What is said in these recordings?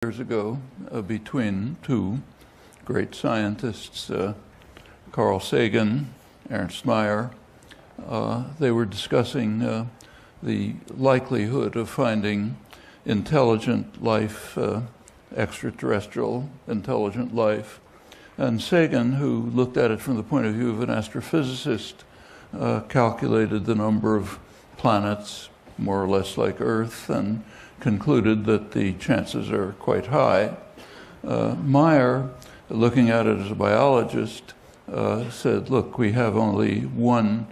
Years ago between two great scientists, Carl Sagan, Ernst Mayr. They were discussing the likelihood of finding intelligent life, extraterrestrial intelligent life. And Sagan, who looked at it from the point of view of an astrophysicist, calculated the number of planets more or less like Earth and concluded that the chances are quite high. Mayr, looking at it as a biologist, said, look, we have only one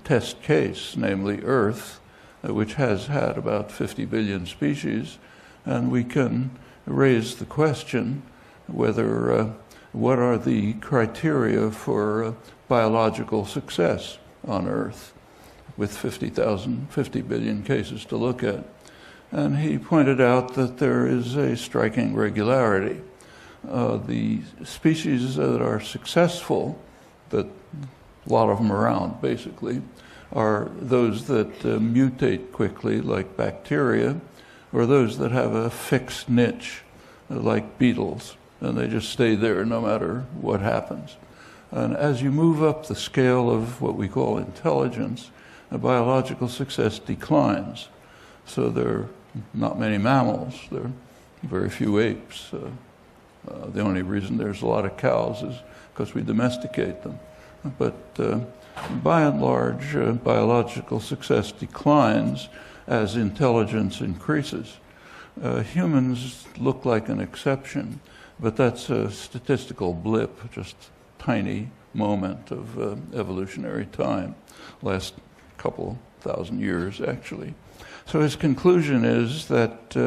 test case, namely Earth, which has had about 50 billion species, and we can raise the question whether what are the criteria for biological success on Earth, with 50 billion cases to look at. And he pointed out that there is a striking regularity. The species that are successful, that a lot of them around basically, are those that mutate quickly, like bacteria, or those that have a fixed niche, like beetles, and they just stay there no matter what happens. And as you move up the scale of what we call intelligence, biological success declines. So there are not many mammals, there are very few apes. The only reason there's a lot of cows is because we domesticate them. But by and large, biological success declines as intelligence increases. Humans look like an exception, but that's a statistical blip, just a tiny moment of evolutionary time. Last couple thousand years, actually. So his conclusion is that,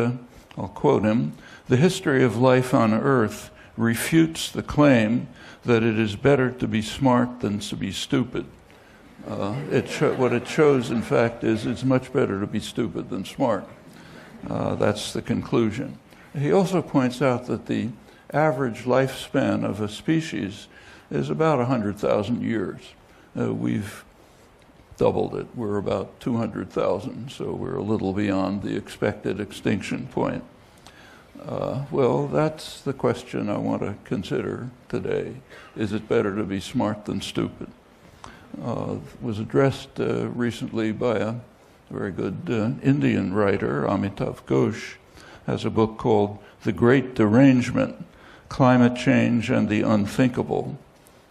I'll quote him, "The history of life on Earth refutes the claim that it is better to be smart than to be stupid." What it shows, in fact, is it's much better to be stupid than smart. That's the conclusion. He also points out that the average lifespan of a species is about 100,000 years. We've doubled it. We're about 200,000, so we're a little beyond the expected extinction point. Well, that's the question I want to consider today. Is it better to be smart than stupid? It was addressed recently by a very good Indian writer, Amitav Ghosh, has a book called The Great Derangement, Climate Change and the Unthinkable.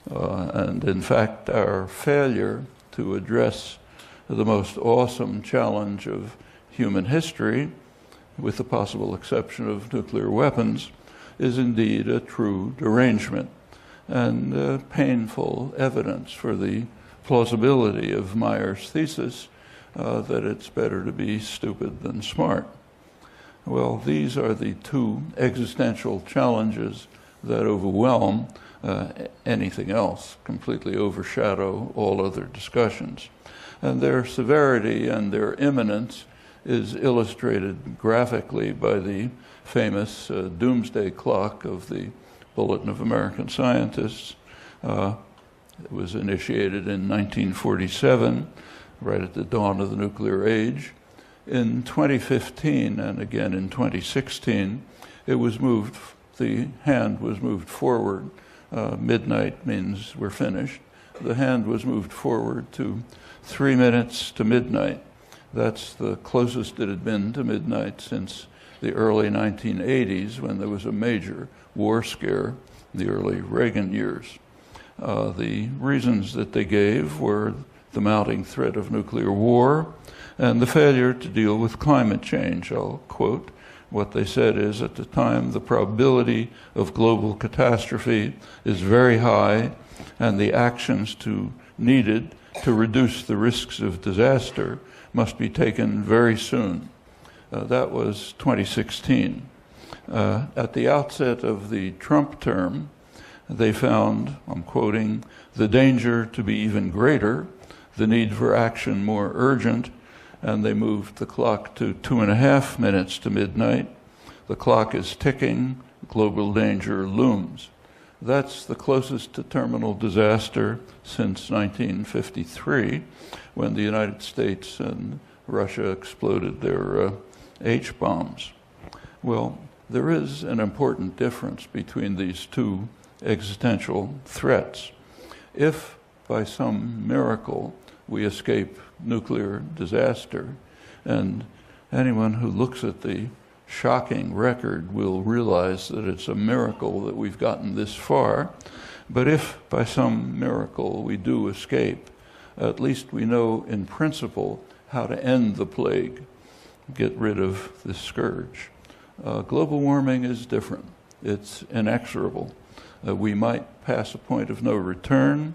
And in fact, our failure to address the most awesome challenge of human history, with the possible exception of nuclear weapons, is indeed a true derangement and painful evidence for the plausibility of Mayer's thesis that it's better to be stupid than smart. Well, these are the two existential challenges that overwhelm anything else, completely overshadow all other discussions. And their severity and their imminence is illustrated graphically by the famous doomsday clock of the Bulletin of American Scientists. It was initiated in 1947, right at the dawn of the nuclear age. In 2015 and again in 2016, it was moved, the hand was moved forward. Midnight means we're finished. The hand was moved forward to 3 minutes to midnight. That's the closest it had been to midnight since the early 1980s, when there was a major war scare, the early Reagan years. The reasons that they gave were the mounting threat of nuclear war and the failure to deal with climate change. I'll quote. What they said is, at the time, the probability of global catastrophe is very high, and the actions needed to reduce the risks of disaster must be taken very soon. That was 2016. At the outset of the Trump term, they found, I'm quoting, "the danger to be even greater, the need for action more urgent," and they moved the clock to 2.5 minutes to midnight. The clock is ticking, global danger looms. That's the closest to terminal disaster since 1953, when the United States and Russia exploded their H-bombs. Well, there is an important difference between these two existential threats. If by some miracle we escape nuclear disaster, and anyone who looks at the shocking record will realize that it's a miracle that we've gotten this far, but if by some miracle we do escape, at least we know in principle how to end the plague, get rid of this scourge. Global warming is different. It's inexorable. We might pass a point of no return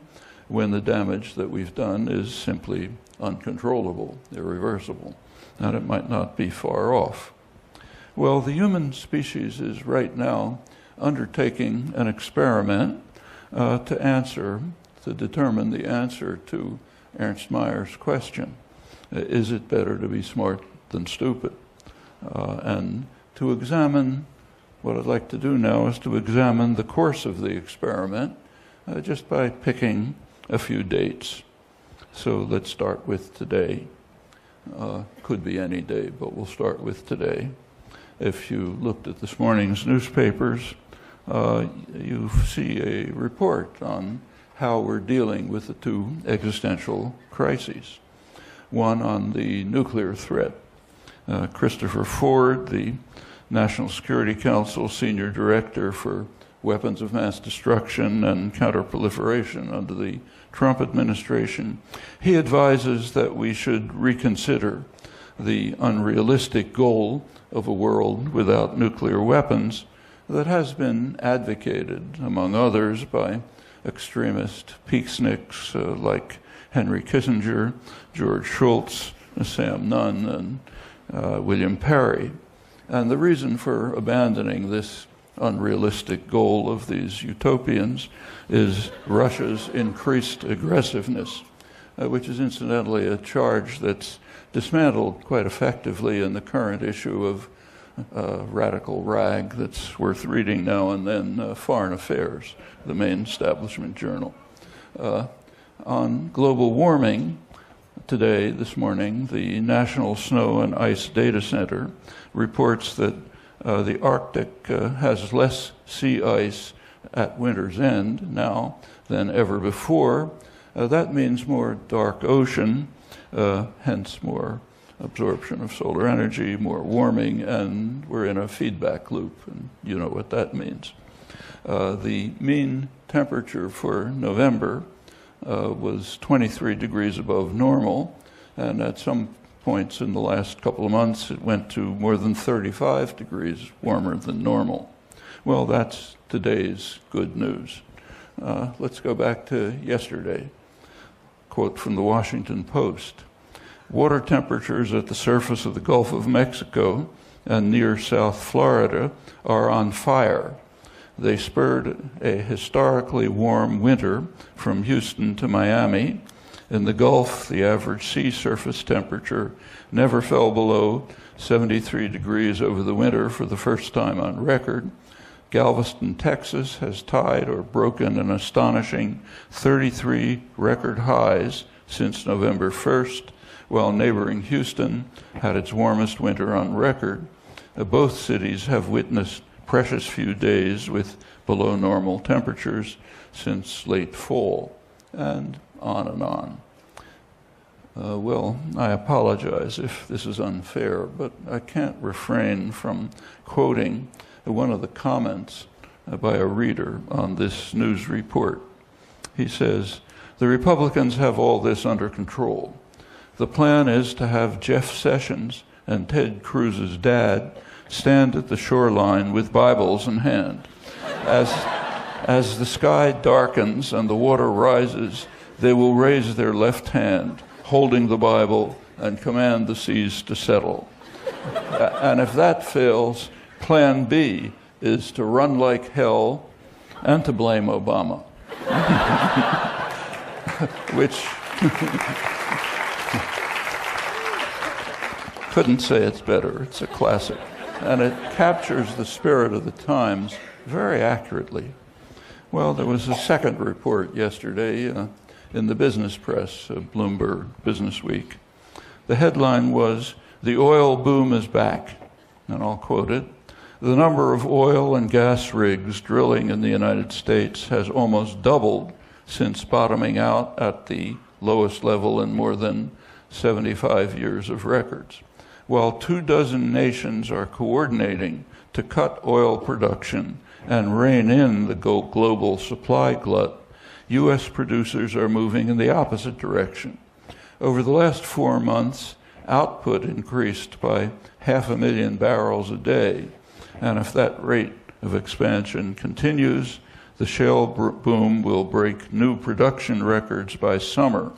when the damage that we've done is simply uncontrollable, irreversible, and it might not be far off. Well, the human species is right now undertaking an experiment to determine the answer to Ernst Mayer's question. Is it better to be smart than stupid? And to examine, what I'd like to do now is to examine the course of the experiment just by picking a few dates. So let's start with today. Could be any day, but we'll start with today. If you looked at this morning's newspapers, you see a report on how we're dealing with the two existential crises. One on the nuclear threat. Christopher Ford, the National Security Council Senior Director for Weapons of Mass Destruction and Counterproliferation under the Trump administration, he advises that we should reconsider the unrealistic goal of a world without nuclear weapons that has been advocated, among others, by extremist peaceniks like Henry Kissinger, George Shultz, Sam Nunn, and William Perry. And the reason for abandoning this unrealistic goal of these utopians is Russia's increased aggressiveness, which is incidentally a charge that's dismantled quite effectively in the current issue of radical rag that's worth reading now and then, Foreign Affairs, the main establishment journal. On global warming, today, this morning, the National Snow and Ice Data Center reports that the Arctic has less sea ice at winter's end now than ever before. That means more dark ocean, hence more absorption of solar energy, more warming, and we're in a feedback loop, and you know what that means. The mean temperature for November was 23 degrees above normal, and at some points in the last couple of months it went to more than 35 degrees warmer than normal. Well, that's today's good news. Let's go back to yesterday. Quote from the Washington Post. Water temperatures at the surface of the Gulf of Mexico and near South Florida are on fire. They spurred a historically warm winter from Houston to Miami. In the Gulf, the average sea surface temperature never fell below 73 degrees over the winter for the first time on record. Galveston, Texas has tied or broken an astonishing 33 record highs since November 1st, while neighboring Houston had its warmest winter on record. Both cities have witnessed precious few days with below normal temperatures since late fall, and on and on. Well, I apologize if this is unfair, but I can't refrain from quoting one of the comments by a reader on this news report. He says, "The Republicans have all this under control. The plan is to have Jeff Sessions and Ted Cruz's dad stand at the shoreline with Bibles in hand. As the sky darkens and the water rises, they will raise their left hand, holding the Bible, and command the seas to settle. And if that fails, plan B is to run like hell and to blame Obama." Which couldn't say it's better. It's a classic. And it captures the spirit of the times very accurately. Well, there was a second report yesterday in the business press, Bloomberg Business Week. The headline was, "The oil boom is back." And I'll quote it. The number of oil and gas rigs drilling in the United States has almost doubled since bottoming out at the lowest level in more than 75 years of records. While 24 nations are coordinating to cut oil production and rein in the global supply glut, U.S. producers are moving in the opposite direction. Over the last 4 months, output increased by 500,000 barrels a day, and if that rate of expansion continues, the shale boom will break new production records by summer.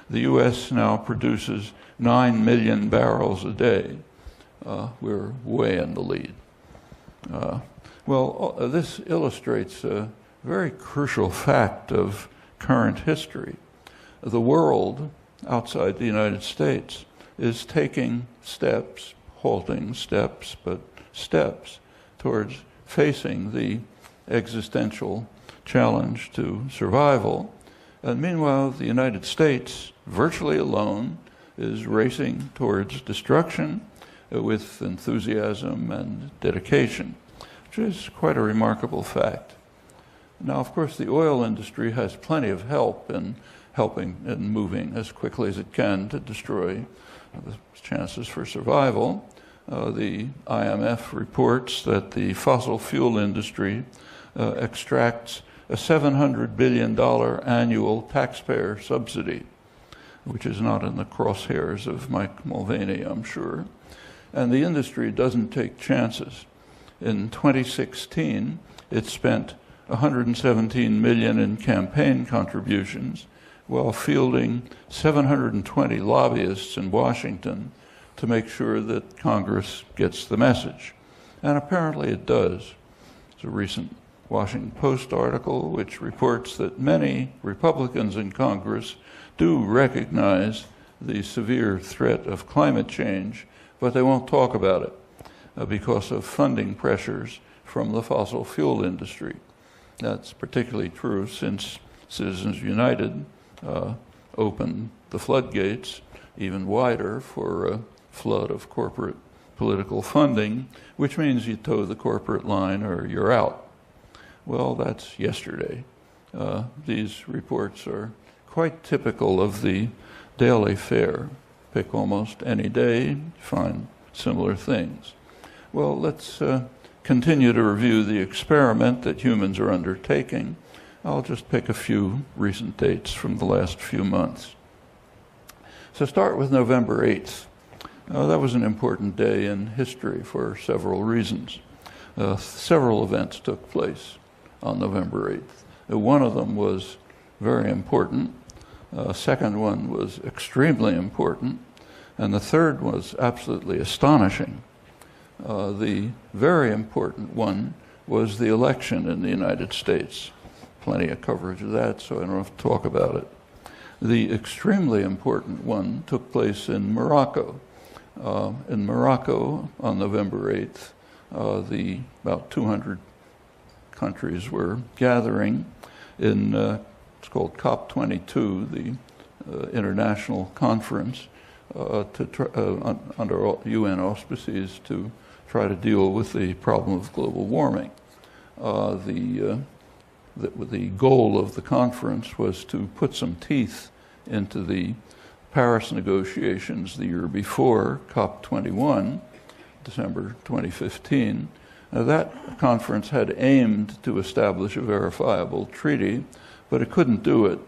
The U.S. now produces 9 million barrels a day. We're way in the lead. This illustrates a very crucial fact of current history. The world outside the United States is taking steps, halting steps, but steps towards facing the existential challenge to survival. And meanwhile, the United States, virtually alone, is racing towards destruction with enthusiasm and dedication, which is quite a remarkable fact. Now, of course, the oil industry has plenty of help in helping and moving as quickly as it can to destroy the chances for survival. The IMF reports that the fossil fuel industry extracts a $700 billion annual taxpayer subsidy, which is not in the crosshairs of Mike Mulvaney, I'm sure. And the industry doesn't take chances. In 2016, it spent $117 million in campaign contributions while fielding 720 lobbyists in Washington to make sure that Congress gets the message. And apparently it does. There's a recent Washington Post article which reports that many Republicans in Congress do recognize the severe threat of climate change, but they won't talk about it because of funding pressures from the fossil fuel industry. That's particularly true since Citizens United opened the floodgates even wider for a flood of corporate political funding, which means you toe the corporate line or you're out. Well, that's yesterday. These reports are quite typical of the daily fare. Pick almost any day, find similar things. Well, let's continue to review the experiment that humans are undertaking. I'll just pick a few recent dates from the last few months. So start with November 8th. That was an important day in history for several reasons. Several events took place on November 8th. One of them was very important. Second one was extremely important. And the third was absolutely astonishing. The very important one was the election in the United States. Plenty of coverage of that, so I don't have to talk about it. The extremely important one took place in Morocco. In Morocco, on November 8th, about 200 countries were gathering in, it's called COP22, the international conference under UN auspices to try to deal with the problem of global warming. The goal of the conference was to put some teeth into the Paris negotiations the year before, COP21, December 2015. That conference had aimed to establish a verifiable treaty, but it couldn't do it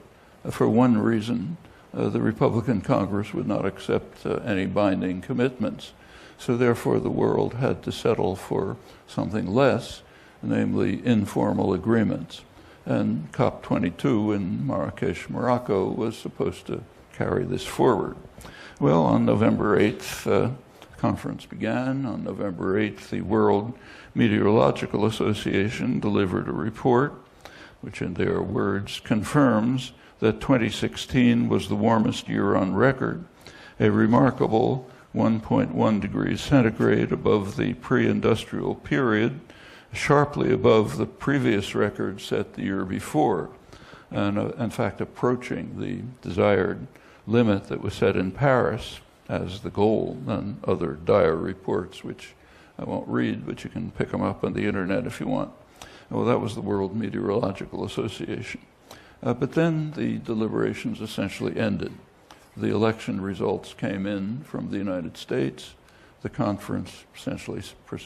for one reason. The Republican Congress would not accept any binding commitments. So therefore the world had to settle for something less, namely informal agreements. And COP22 in Marrakesh, Morocco was supposed to carry this forward. Well, on November 8th, the conference began. On November 8th, the World Meteorological Association delivered a report, which in their words confirms that 2016 was the warmest year on record, a remarkable 1.1 degrees centigrade above the pre-industrial period, sharply above the previous record set the year before, and in fact approaching the desired limit that was set in Paris as the goal, and other dire reports which I won't read, but you can pick them up on the internet if you want. Well, that was the World Meteorological Association. But then the deliberations essentially ended. The election results came in from the United States. The conference essentially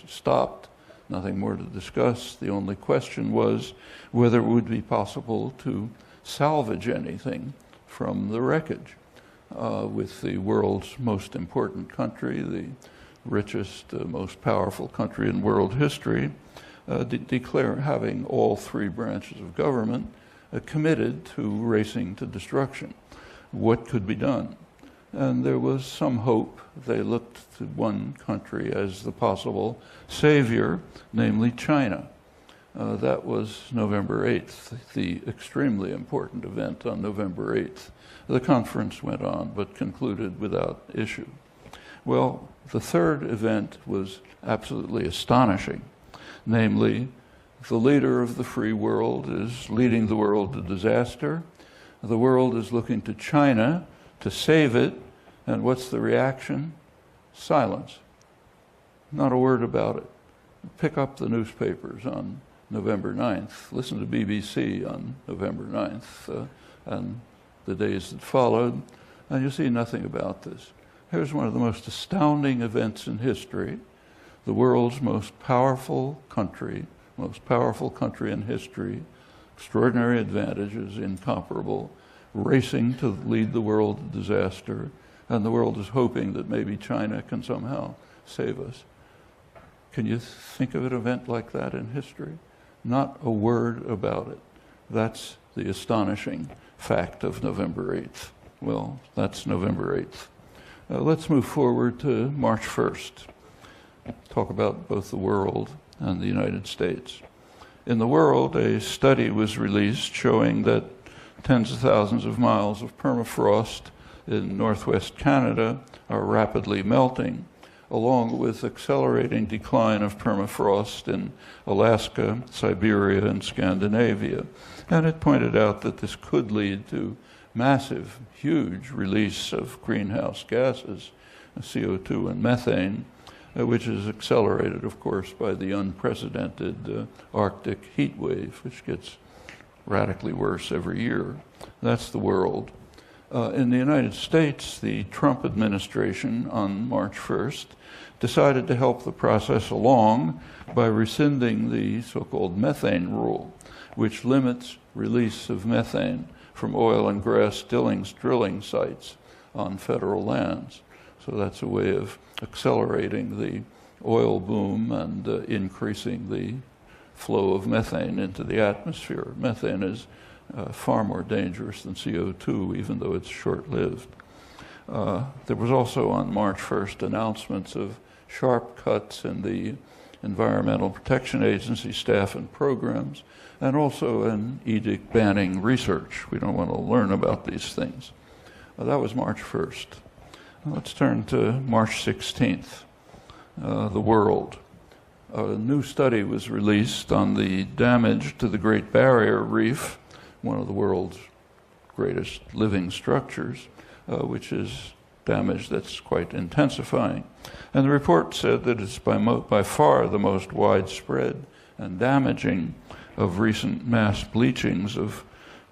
stopped. Nothing more to discuss. The only question was whether it would be possible to salvage anything from the wreckage, with the world's most important country, the richest, most powerful country in world history, having all three branches of government committed to racing to destruction. What could be done? And there was some hope. They looked to one country as the possible savior, namely China. That was November 8th, the extremely important event on November 8th. The conference went on, but concluded without issue. Well, the third event was absolutely astonishing. Namely, the leader of the free world is leading the world to disaster. The world is looking to China to save it. And what's the reaction? Silence. Not a word about it. Pick up the newspapers on November 9th. Listen to BBC on November 9th and the days that followed, and you see nothing about this. Here's one of the most astounding events in history. The world's most powerful country in history, extraordinary advantages, incomparable, racing to lead the world to disaster, and the world is hoping that maybe China can somehow save us. Can you think of an event like that in history? Not a word about it. That's the astonishing fact of November 8th. Well, that's November 8th. Let's move forward to March 1st. Talk about both the world and the United States. In the world, a study was released showing that tens of thousands of miles of permafrost in northwest Canada are rapidly melting, along with accelerating decline of permafrost in Alaska, Siberia, and Scandinavia. And it pointed out that this could lead to massive, huge release of greenhouse gases, CO2 and methane, which is accelerated, of course, by the unprecedented Arctic heat wave, which gets radically worse every year. That's the world. In the United States, the Trump administration on March 1st decided to help the process along by rescinding the so-called methane rule, which limits release of methane from oil and gas drilling sites on federal lands. So that's a way of accelerating the oil boom and increasing the flow of methane into the atmosphere. Methane is far more dangerous than CO2, even though it's short-lived. There was also on March 1st announcements of sharp cuts in the Environmental Protection Agency staff and programs, and also an edict banning research. We don't want to learn about these things. That was March 1st. Let's turn to March 16th, the world. A new study was released on the damage to the Great Barrier Reef, one of the world's greatest living structures, which is damage that's quite intensifying. And the report said that it's by far the most widespread and damaging of recent mass bleachings of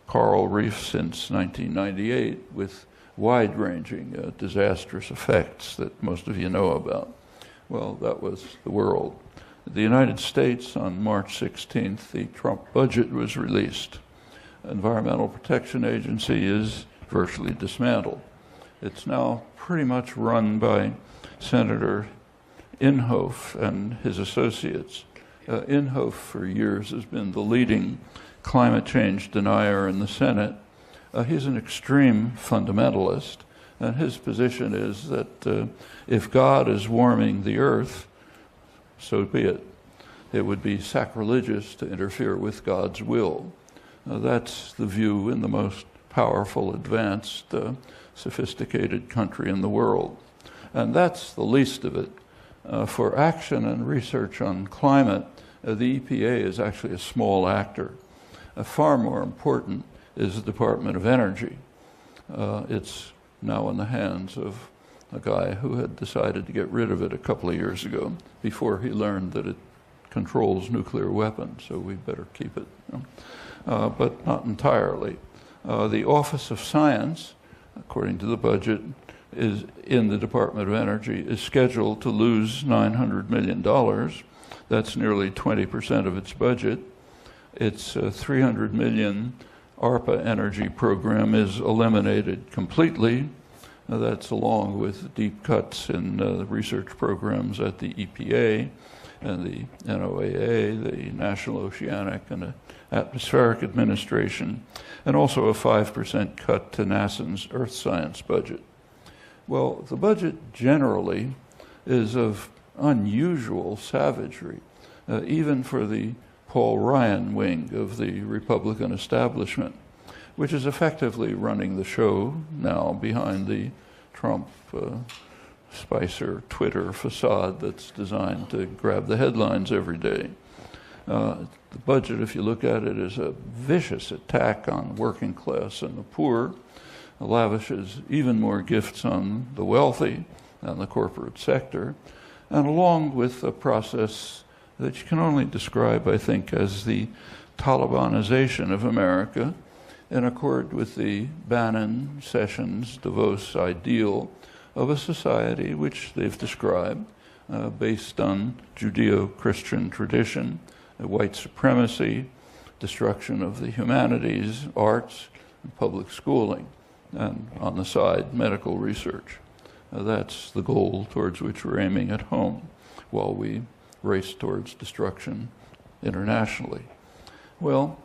coral reefs since 1998, with wide-ranging disastrous effects that most of you know about. Well, that was the world. The United States, on March 16th, the Trump budget was released. Environmental Protection Agency is virtually dismantled. It's now pretty much run by Senator Inhofe and his associates. Inhofe, for years, has been the leading climate change denier in the Senate. He's an extreme fundamentalist, and his position is that if God is warming the earth, so be it. It would be sacrilegious to interfere with God's will. That's the view in the most powerful, advanced, sophisticated country in the world. And that's the least of it. For action and research on climate, the EPA is actually a small actor. Far more important is the Department of Energy. It's now in the hands of a guy who had decided to get rid of it a couple of years ago before he learned that it controls nuclear weapons, so we better keep it, but not entirely. The Office of Science, according to the budget, is in the Department of Energy, is scheduled to lose $900 million. That's nearly 20% of its budget. Its $300 million ARPA energy program is eliminated completely. That's along with deep cuts in research programs at the EPA and the NOAA, the National Oceanic and Atmospheric Administration, and also a 5% cut to NASA's Earth Science budget. Well, the budget generally is of unusual savagery, even for the Paul Ryan wing of the Republican establishment, which is effectively running the show now behind the Trump Spicer Twitter facade that's designed to grab the headlines every day. The budget, if you look at it, is a vicious attack on working class and the poor, lavishes even more gifts on the wealthy and the corporate sector, and along with a process that you can only describe, I think, as the Talibanization of America, in accord with the Bannon, Sessions, DeVos ideal of a society which they've described based on Judeo-Christian tradition, white supremacy, destruction of the humanities, arts, and public schooling, and on the side, medical research. That's the goal towards which we're aiming at home, while we race towards destruction internationally. Well,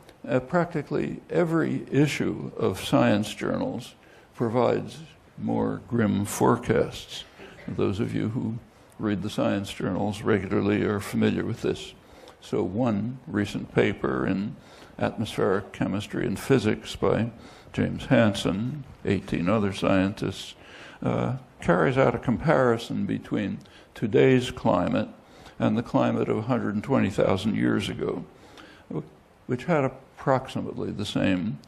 practically every issue of science journals provides more grim forecasts. Those of you who read the science journals regularly are familiar with this. So one recent paper in Atmospheric Chemistry and Physics by James Hansen, 18 other scientists, carries out a comparison between today's climate and the climate of 120,000 years ago, which had approximately the same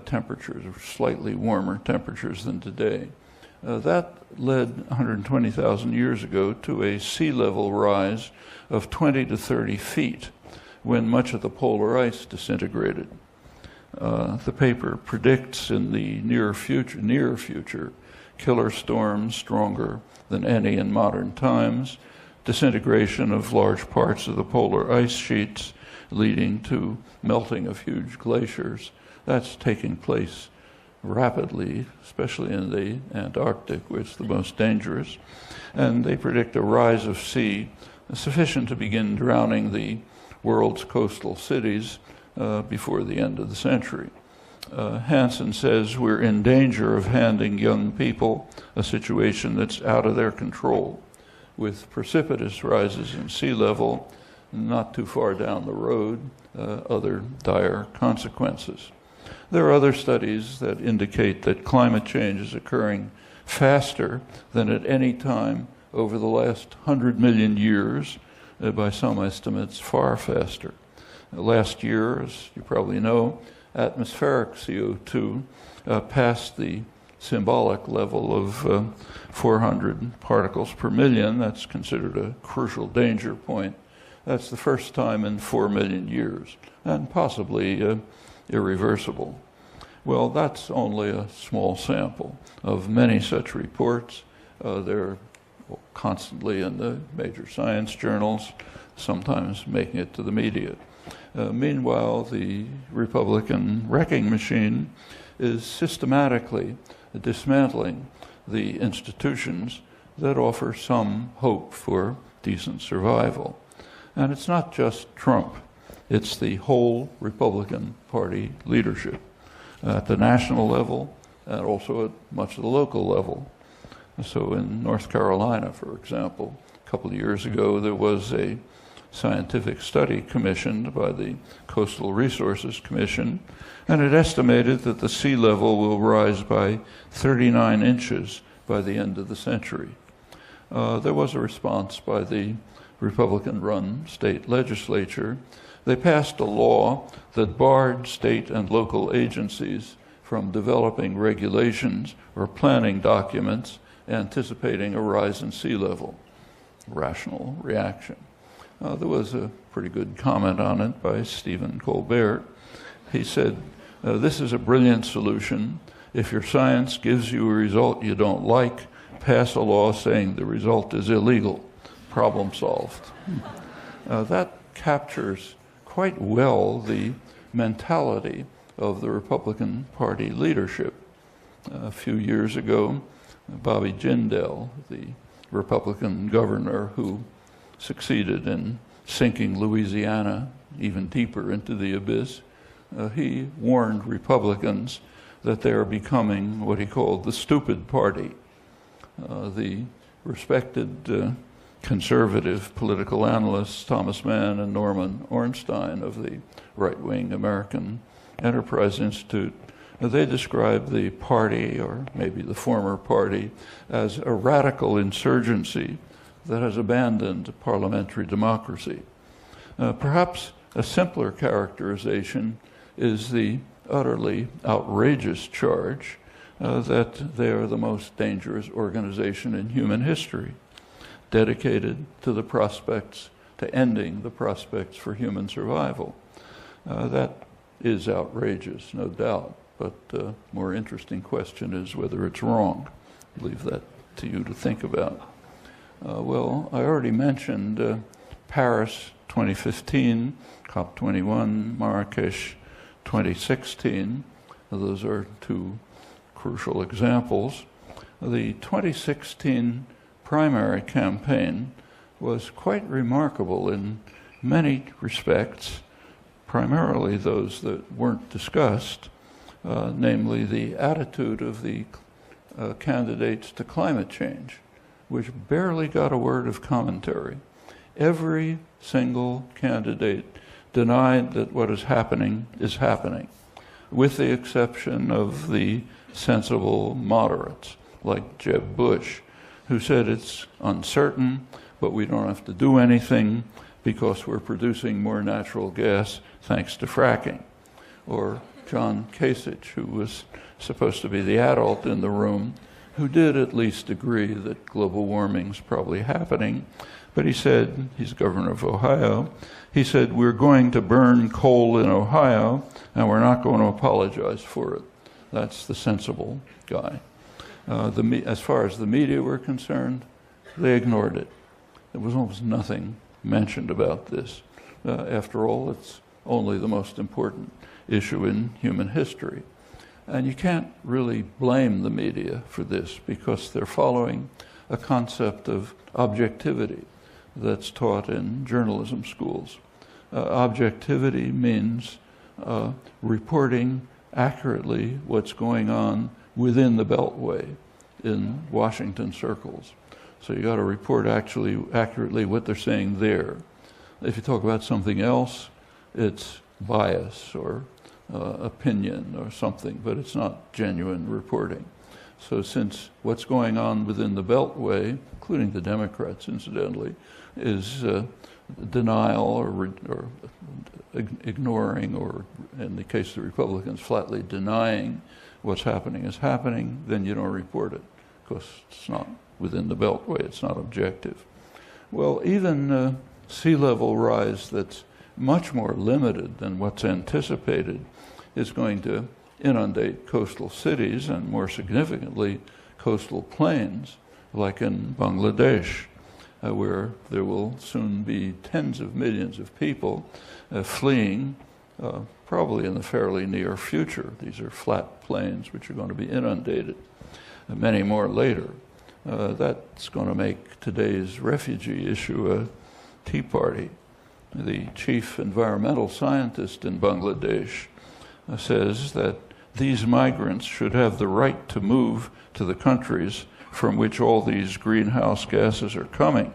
temperatures, or slightly warmer temperatures than today. That led 120,000 years ago to a sea level rise of 20 to 30 feet when much of the polar ice disintegrated. The paper predicts in the near future, killer storms stronger than any in modern times, disintegration of large parts of the polar ice sheets, leading to melting of huge glaciers. That's taking place rapidly, especially in the Antarctic, which is the most dangerous. And they predict a rise of sea sufficient to begin drowning the world's coastal cities before the end of the century. Hansen says we're in danger of handing young people a situation that's out of their control, with precipitous rises in sea level, not too far down the road, other dire consequences. There are other studies that indicate that climate change is occurring faster than at any time over the last 100 million years, by some estimates far faster. Last year, as you probably know, atmospheric CO2 passed the symbolic level of 400 particles per million. That's considered a crucial danger point. That's the first time in 4 million years, and possibly irreversible. Well, that's only a small sample of many such reports. They're constantly in the major science journals, sometimes making it to the media. Meanwhile, the Republican wrecking machine is systematically dismantling the institutions that offer some hope for decent survival. And it's not just Trump. It's the whole Republican Party leadership at the national level and also at much of the local level. So in North Carolina, for example, a couple of years ago, there was a scientific study commissioned by the Coastal Resources Commission, and it estimated that the sea level will rise by 39 inches by the end of the century. There was a response by the Republican-run state legislature. They passed a law that barred state and local agencies from developing regulations or planning documents anticipating a rise in sea level. Rational reaction. There was a pretty good comment on it by Stephen Colbert. He said, this is a brilliant solution. If your science gives you a result you don't like, pass a law saying the result is illegal. Problem solved. That captures quite well the mentality of the Republican Party leadership. A few years ago, Bobby Jindal, the Republican governor who succeeded in sinking Louisiana even deeper into the abyss, he warned Republicans that they are becoming what he called the stupid party. The respected conservative political analysts Thomas Mann and Norman Ornstein of the right-wing American Enterprise Institute, they describe the party, or maybe the former party, as a radical insurgency that has abandoned parliamentary democracy. Perhaps a simpler characterization is the utterly outrageous charge that they are the most dangerous organization in human history, dedicated to the prospects, to ending the prospects for human survival. That is outrageous, no doubt, but the more interesting question is whether it's wrong. I'll leave that to you to think about. Well, I already mentioned Paris 2015, COP21, Marrakesh 2016. Those are two crucial examples. The 2016 primary campaign was quite remarkable in many respects, primarily those that weren't discussed, namely the attitude of the candidates to climate change, which barely got a word of commentary. Every single candidate denied that what is happening, with the exception of the sensible moderates, like Jeb Bush, who said it's uncertain, but we don't have to do anything because we're producing more natural gas thanks to fracking. Or John Kasich, who was supposed to be the adult in the room, who did at least agree that global warming's probably happening, but he said, he's governor of Ohio, he said, we're going to burn coal in Ohio and we're not going to apologize for it. That's the sensible guy. As far as the media were concerned, they ignored it. There was almost nothing mentioned about this. After all, it's only the most important issue in human history. And you can't really blame the media for this because they're following a concept of objectivity that's taught in journalism schools. Objectivity means reporting accurately what's going on within the Beltway in Washington circles. So you got to report accurately what they're saying there. If you talk about something else, it's bias or opinion or something, but it's not genuine reporting. So since what's going on within the Beltway, including the Democrats incidentally, is denial or ignoring, or in the case of the Republicans, flatly denying what's happening is happening, then you don't report it because it's not within the Beltway, it's not objective. Well, even sea level rise that's much more limited than what's anticipated is going to inundate coastal cities and, more significantly, coastal plains, like in Bangladesh, where there will soon be tens of millions of people fleeing, probably in the fairly near future. These are flat plains which are going to be inundated, many more later. That's going to make today's refugee issue a tea party. The chief environmental scientist in Bangladesh says that these migrants should have the right to move to the countries from which all these greenhouse gases are coming.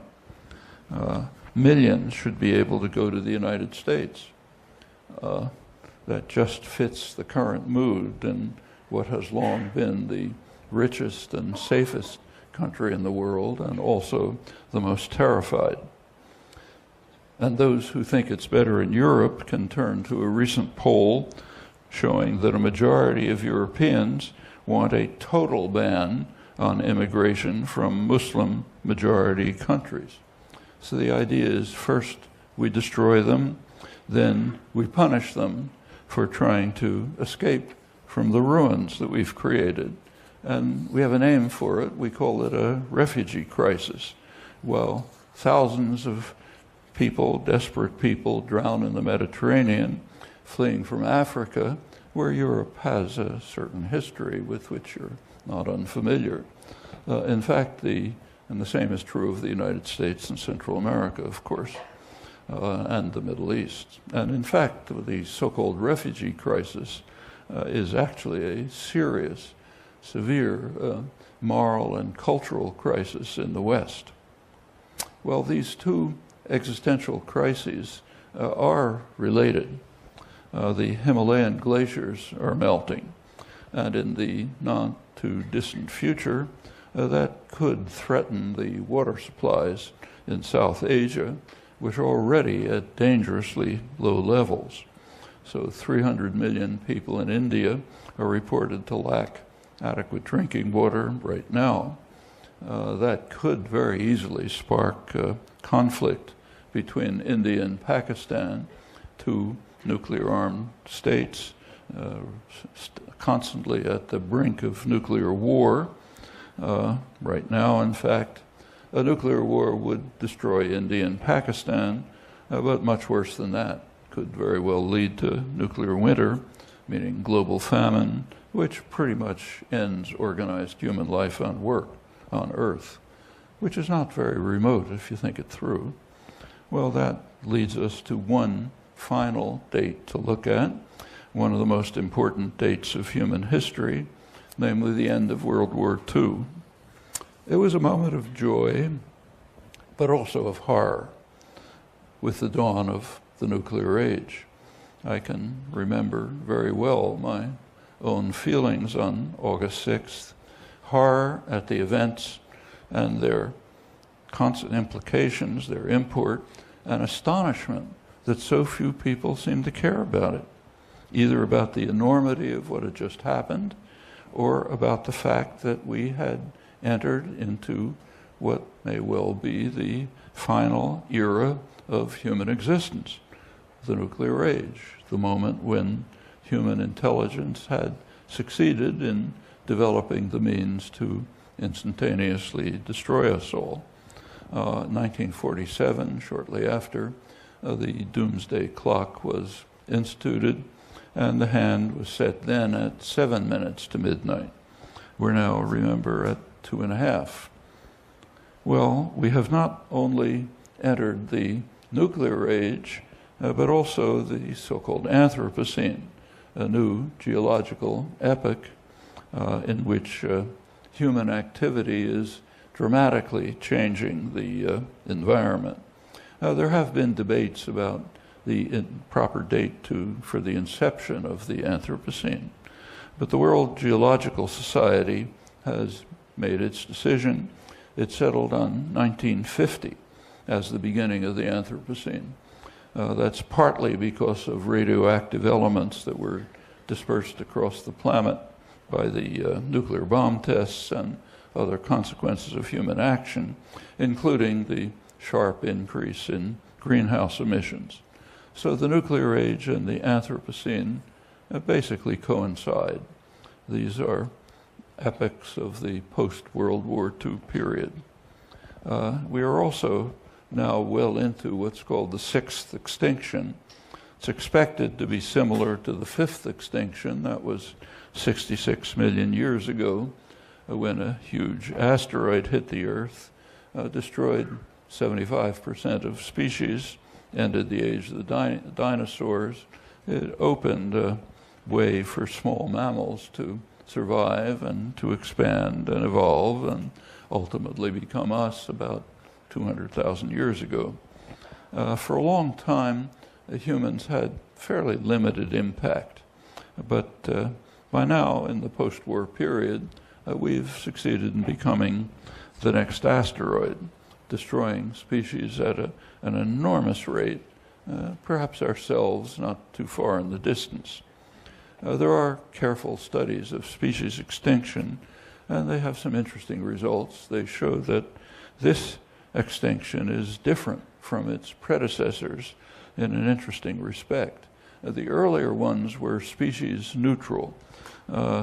Millions should be able to go to the United States. That just fits the current mood in what has long been the richest and safest country in the world, and also the most terrified. And those who think it's better in Europe can turn to a recent poll showing that a majority of Europeans want a total ban on immigration from Muslim-majority countries. So the idea is first we destroy them, then we punish them for trying to escape from the ruins that we've created. And we have a name for it. We call it a refugee crisis. Well, thousands of people, desperate people, drown in the Mediterranean, fleeing from Africa, where Europe has a certain history with which you're not unfamiliar. In fact, and the same is true of the United States and Central America, of course, and the Middle East. And in fact, the so-called refugee crisis is actually a serious, severe moral and cultural crisis in the West. Well, these two existential crises are related. The Himalayan glaciers are melting, and in the not-too-distant future, that could threaten the water supplies in South Asia, which are already at dangerously low levels. So 300 million people in India are reported to lack adequate drinking water right now. That could very easily spark conflict between India and Pakistan, two nuclear-armed states constantly at the brink of nuclear war. Right now, in fact, a nuclear war would destroy India and Pakistan, but much worse than that. Could very well lead to nuclear winter, meaning global famine, which pretty much ends organized human life on Earth, which is not very remote if you think it through. Well, that leads us to one final date to look at, one of the most important dates of human history, namely the end of World War II. It was a moment of joy, but also of horror, with the dawn of the nuclear age. I can remember very well my own feelings on August 6th, horror at the events and their constant implications, their import, and astonishment that so few people seemed to care about it, either about the enormity of what had just happened or about the fact that we had entered into what may well be the final era of human existence, the nuclear age, the moment when human intelligence had succeeded in developing the means to instantaneously destroy us all. 1947, shortly after, the doomsday clock was instituted, and the hand was set then at 7 minutes to midnight. We're now, remember, at 2.5. Well, we have not only entered the nuclear age, but also the so-called Anthropocene, a new geological epoch in which human activity is dramatically changing the environment. There have been debates about the proper date for the inception of the Anthropocene, but the World Geological Society has made its decision. It settled on 1950 as the beginning of the Anthropocene. That's partly because of radioactive elements that were dispersed across the planet by the nuclear bomb tests and other consequences of human action, including the sharp increase in greenhouse emissions. So the nuclear age and the Anthropocene basically coincide. These are epochs of the post-World War II period. We are also now well into what's called the sixth extinction. It's expected to be similar to the fifth extinction. That was 66 million years ago, when a huge asteroid hit the Earth, destroyed 75% of species, ended the age of the dinosaurs. It opened a way for small mammals to survive and to expand and evolve and ultimately become us about 200,000 years ago. For a long time, humans had fairly limited impact, but by now, in the post-war period, we've succeeded in becoming the next asteroid, destroying species at an enormous rate, perhaps ourselves not too far in the distance. There are careful studies of species extinction And they have some interesting results. They show that this extinction is different from its predecessors in an interesting respect. The earlier ones were species neutral.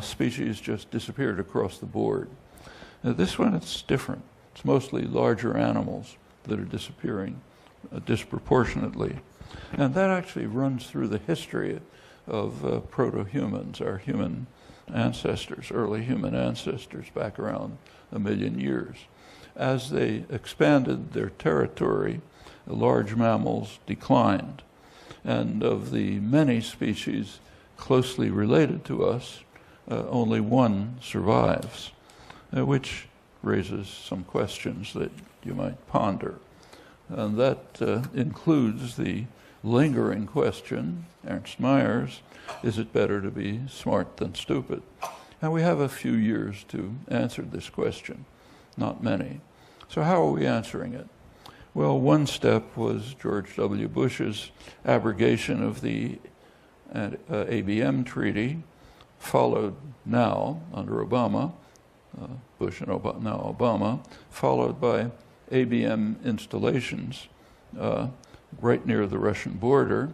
Species just disappeared across the board. This one, it's different. It's mostly larger animals that are disappearing disproportionately. And that actually runs through the history of proto-humans, our human ancestors, early human ancestors back around 1 million years. As they expanded their territory, large mammals declined. And of the many species closely related to us, only one survives, which raises some questions that you might ponder. And that includes the lingering question, Ernst Mayer's, is it better to be smart than stupid? And we have a few years to answer this question, not many. So how are we answering it? Well, one step was George W. Bush's abrogation of the ABM treaty, followed now under Obama, Bush and now Obama, followed by ABM installations right near the Russian border,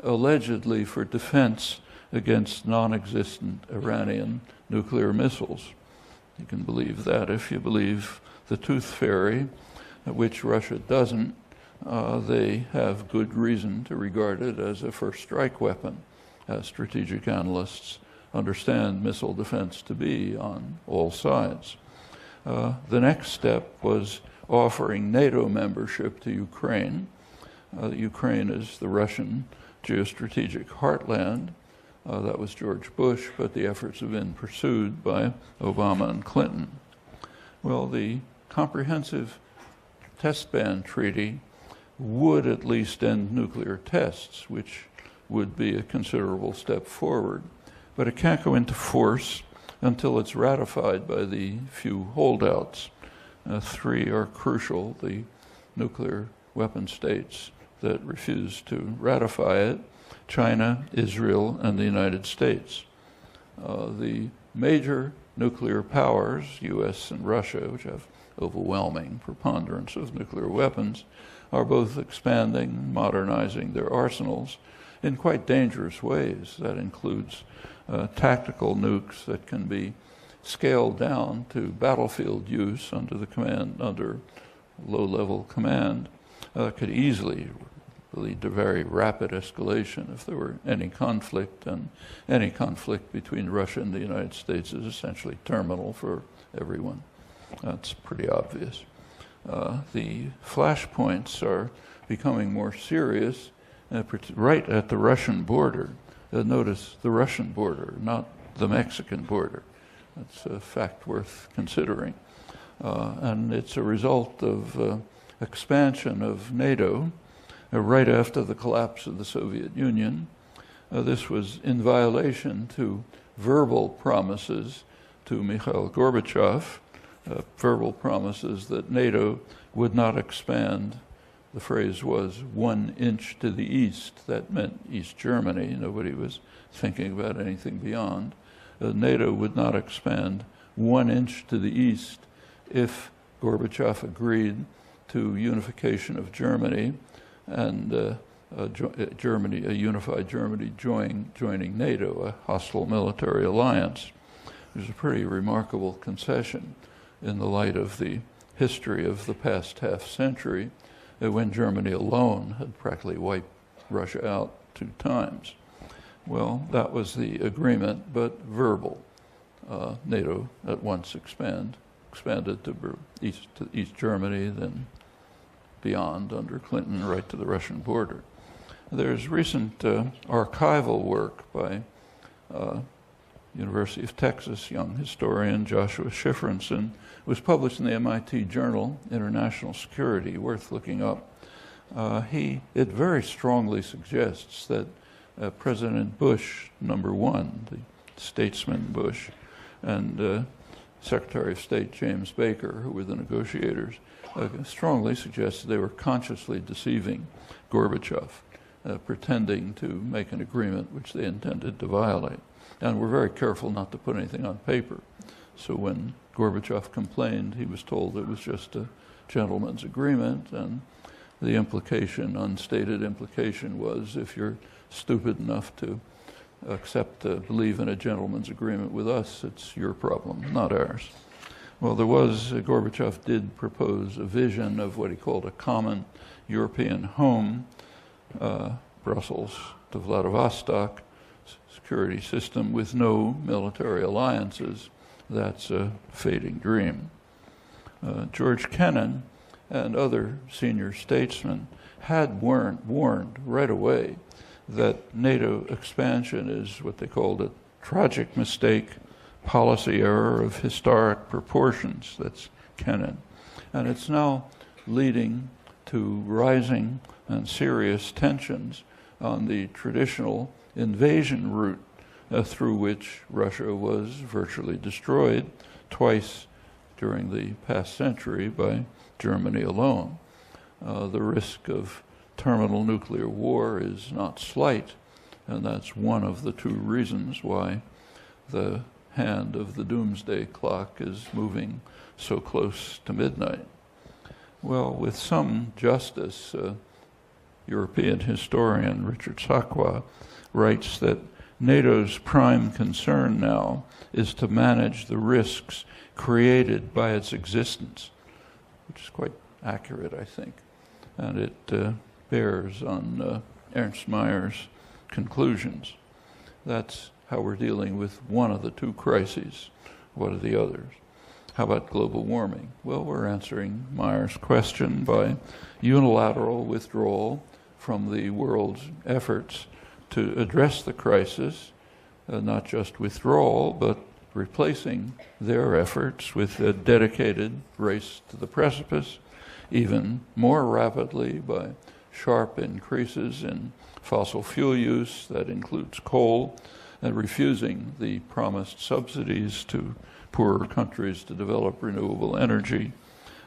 allegedly for defense against non-existent Iranian nuclear missiles. You can believe that if you believe the tooth fairy, which Russia doesn't. They have good reason to regard it as a first strike weapon, as strategic analysts understand missile defense to be on all sides. The next step was offering NATO membership to Ukraine. Ukraine is the Russian geostrategic heartland. That was George Bush, but the efforts have been pursued by Obama and Clinton. Well, the Comprehensive Test Ban Treaty would at least end nuclear tests, which would be a considerable step forward. But it can't go into force until it's ratified by the few holdouts. 3 are crucial, the nuclear weapon states that refuse to ratify it: China, Israel, and the United States. The major nuclear powers, US and Russia, which have overwhelming preponderance of nuclear weapons, are both expanding, modernizing their arsenals in quite dangerous ways. That includes tactical nukes that can be scaled down to battlefield use under low-level command, could easily lead to very rapid escalation if there were any conflict, and any conflict between Russia and the United States is essentially terminal for everyone. That's pretty obvious. The flashpoints are becoming more serious right at the Russian border. Notice the Russian border, not the Mexican border. That's a fact worth considering. And it's a result of expansion of NATO right after the collapse of the Soviet Union. This was in violation to verbal promises to Mikhail Gorbachev, verbal promises that NATO would not expand. The phrase was 1 inch to the east. That meant East Germany. Nobody was thinking about anything beyond. NATO would not expand 1 inch to the east if Gorbachev agreed to unification of Germany and a unified Germany joining NATO, a hostile military alliance. It was a pretty remarkable concession in the light of the history of the past half century, when Germany alone had practically wiped Russia out 2 times. Well, that was the agreement, but verbal. NATO at once expanded to East Germany, then beyond under Clinton, right to the Russian border. There's recent archival work by University of Texas young historian Joshua Schifrinson. It was published in the MIT Journal, International Security, worth looking up. It very strongly suggests that President Bush, #1, the statesman Bush, and Secretary of State James Baker, who were the negotiators, strongly suggested they were consciously deceiving Gorbachev, pretending to make an agreement which they intended to violate. And we're very careful not to put anything on paper So when Gorbachev complained, he was told it was just a gentleman's agreement, and the implication, unstated implication, was if you're stupid enough to believe in a gentleman's agreement with us, it's your problem, not ours. Well, Gorbachev did propose a vision of what he called a common European home, Brussels to Vladivostok security system with no military alliances. That's a fading dream. George Kennan and other senior statesmen had warned right away that NATO expansion is what they called a tragic mistake, policy error of historic proportions. That's Kennan. And it's now leading to rising and serious tensions on the traditional invasion route through which Russia was virtually destroyed twice during the past century by Germany alone. The risk of terminal nuclear war is not slight, and that's one of the two reasons why the hand of the doomsday clock is moving so close to midnight. Well, with some justice, European historian Richard Sakwa writes that NATO's prime concern now is to manage the risks created by its existence, which is quite accurate, I think. And it bears on Ernst Mayer's conclusions. That's how we're dealing with one of the two crises. What are the others? How about global warming? Well, we're answering Mayer's question by unilateral withdrawal from the world's efforts to address the crisis, not just withdrawal, but replacing their efforts with a dedicated race to the precipice, even more rapidly by sharp increases in fossil fuel use, that includes coal, and refusing the promised subsidies to poorer countries to develop renewable energy,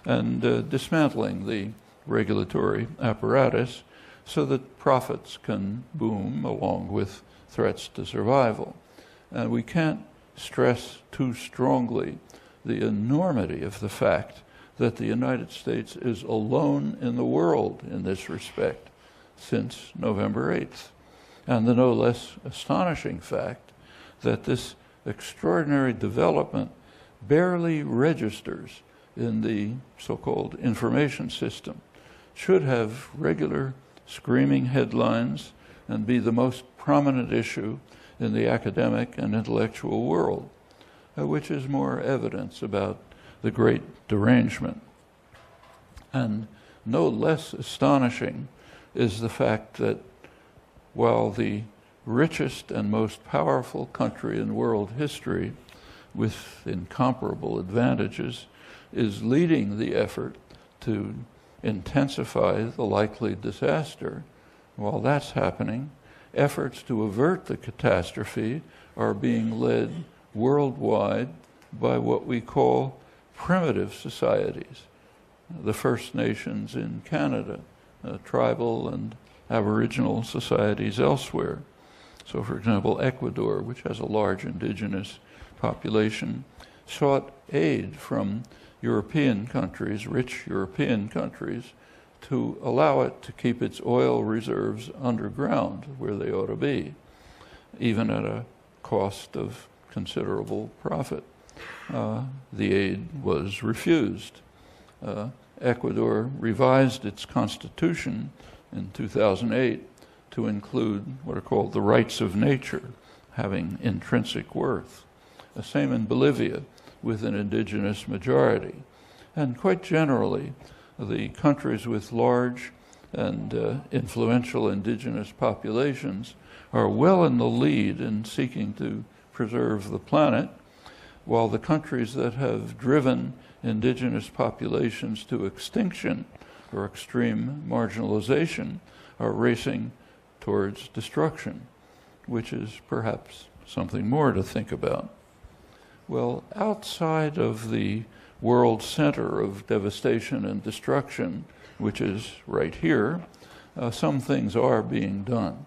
and dismantling the regulatory apparatus so that profits can boom along with threats to survival. And we can't stress too strongly the enormity of the fact that the United States is alone in the world in this respect since November 8th. And the no less astonishing fact that this extraordinary development barely registers in the so-called information system, should have regular screaming headlines and be the most prominent issue in the academic and intellectual world, which is more evidence about the great derangement. And no less astonishing is the fact that while the richest and most powerful country in world history, with incomparable advantages, is leading the effort to intensify the likely disaster, while that's happening, efforts to avert the catastrophe are being led worldwide by what we call primitive societies. The First Nations in Canada, tribal and Aboriginal societies elsewhere. So, for example, Ecuador, which has a large indigenous population, sought aid from European countries, rich European countries, to allow it to keep its oil reserves underground where they ought to be, even at a cost of considerable profit. The aid was refused. Ecuador revised its constitution in 2008 to include what are called the rights of nature, having intrinsic worth. The same in Bolivia, with an indigenous majority. And quite generally, the countries with large and influential indigenous populations are well in the lead in seeking to preserve the planet, while the countries that have driven indigenous populations to extinction or extreme marginalization are racing towards destruction, which is perhaps something more to think about. Well, outside of the world center of devastation and destruction, which is right here, some things are being done.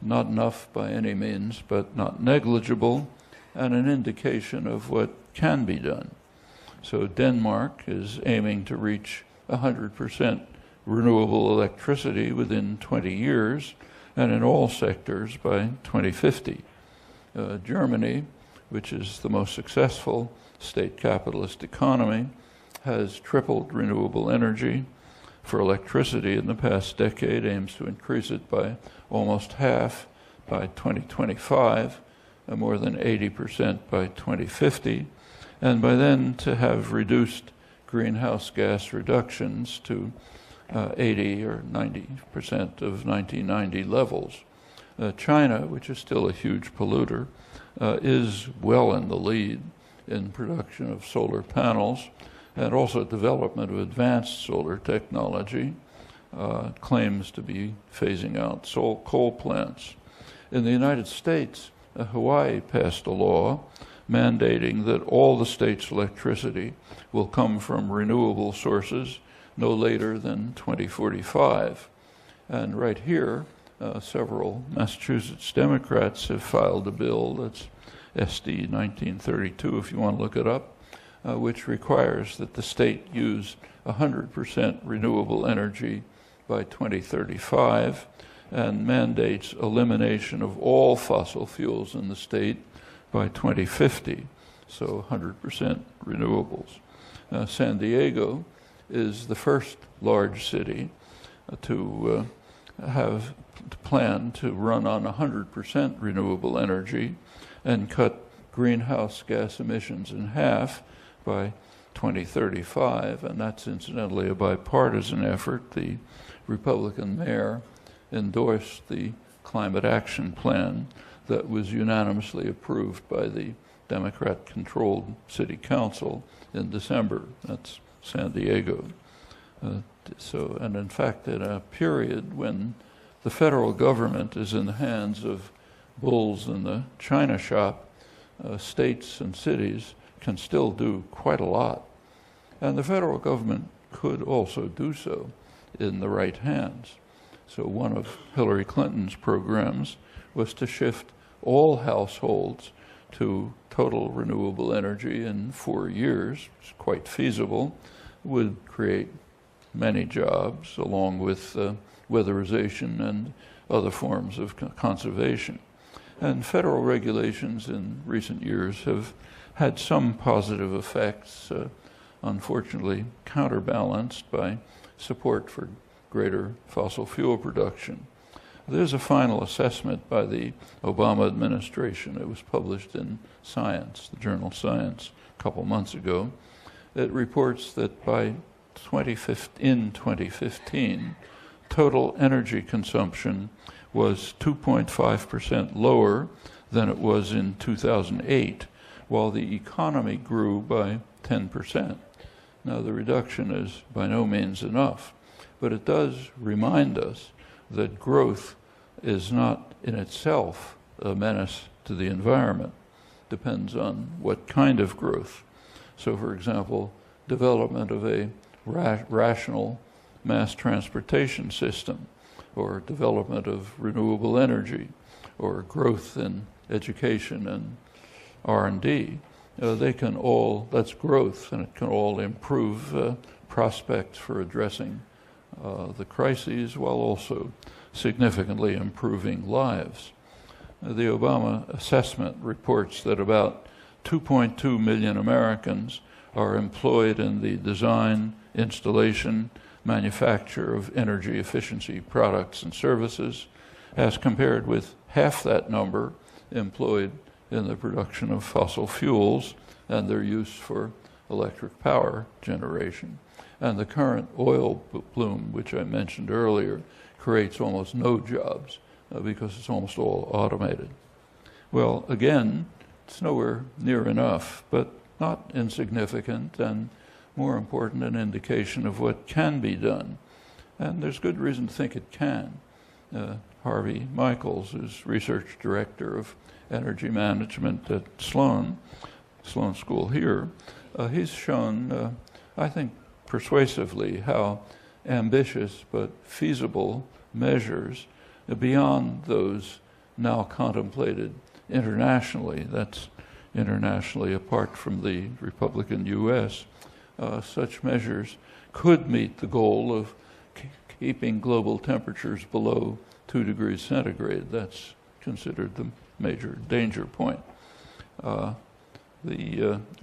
Not enough by any means, but not negligible. and an indication of what can be done. So Denmark is aiming to reach 100% renewable electricity within 20 years and in all sectors by 2050. Germany, which is the most successful state capitalist economy, has tripled renewable energy for electricity in the past decade, aims to increase it by almost half by 2025, more than 80% by 2050, and by then to have reduced greenhouse gas reductions to 80 or 90% of 1990 levels. China, which is still a huge polluter, is well in the lead in production of solar panels and also development of advanced solar technology, claims to be phasing out coal plants. In the United States, Hawaii passed a law mandating that all the state's electricity will come from renewable sources no later than 2045. And right here, several Massachusetts Democrats have filed a bill, that's SD 1932 if you want to look it up, which requires that the state use 100% renewable energy by 2035 and mandates elimination of all fossil fuels in the state by 2050, so 100% renewables. San Diego is the first large city to have planned to run on 100% renewable energy and cut greenhouse gas emissions in half by 2035, and that's incidentally a bipartisan effort. The Republican mayor endorsed the climate action plan that was unanimously approved by the Democrat-controlled city council in December. That's San Diego. And in fact, in a period when the federal government is in the hands of bulls in the china shop, states and cities can still do quite a lot. And the federal government could also do so in the right hands. So one of Hillary Clinton's programs was to shift all households to total renewable energy in 4 years. It's quite feasible, would create many jobs along with weatherization and other forms of conservation. And federal regulations in recent years have had some positive effects, unfortunately counterbalanced by support for greater fossil fuel production. There's a final assessment by the Obama administration. It was published in Science, the journal Science, a couple months ago. It reports that by 2015, total energy consumption was 2.5% lower than it was in 2008, while the economy grew by 10%. Now, the reduction is by no means enough, but it does remind us that growth is not in itself a menace to the environment. Depends on what kind of growth. So, for example, development of a rational mass transportation system, or development of renewable energy, or growth in education and R&D. They can all, that's growth, and it can all improve prospects for addressing the crises while also significantly improving lives. The Obama assessment reports that about 2.2 million Americans are employed in the design, installation, manufacture of energy efficiency products and services, as compared with half that number employed in the production of fossil fuels and their use for electric power generation. And the current oil boom, which I mentioned earlier, creates almost no jobs because it's almost all automated. Well, again, it's nowhere near enough, but not insignificant, and more important, an indication of what can be done. And there's good reason to think it can. Harvey Michaels is research director of energy management at Sloan School here. He's shown, I think, persuasively how ambitious but feasible measures beyond those now contemplated internationally, that's internationally apart from the Republican U.S., such measures could meet the goal of keeping global temperatures below 2 degrees centigrade. That's considered the major danger point.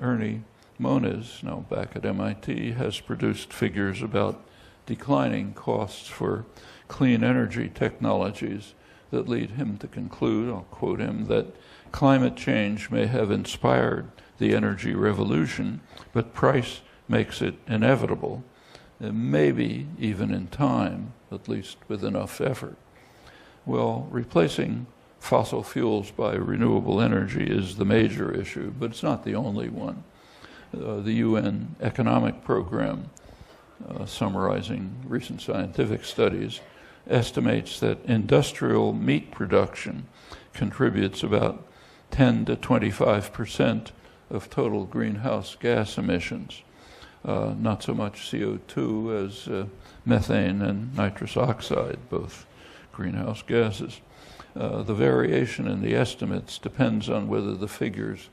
Ernie Moniz, now back at MIT, has produced figures about declining costs for clean energy technologies that lead him to conclude, I'll quote him, that climate change may have inspired the energy revolution, but price makes it inevitable, and maybe even in time, at least with enough effort. Well, replacing fossil fuels by renewable energy is the major issue, but it's not the only one. The UN Economic Program, summarizing recent scientific studies, estimates that industrial meat production contributes about 10 to 25% of total greenhouse gas emissions. Not so much CO2 as methane and nitrous oxide, both greenhouse gases. The variation in the estimates depends on whether the figures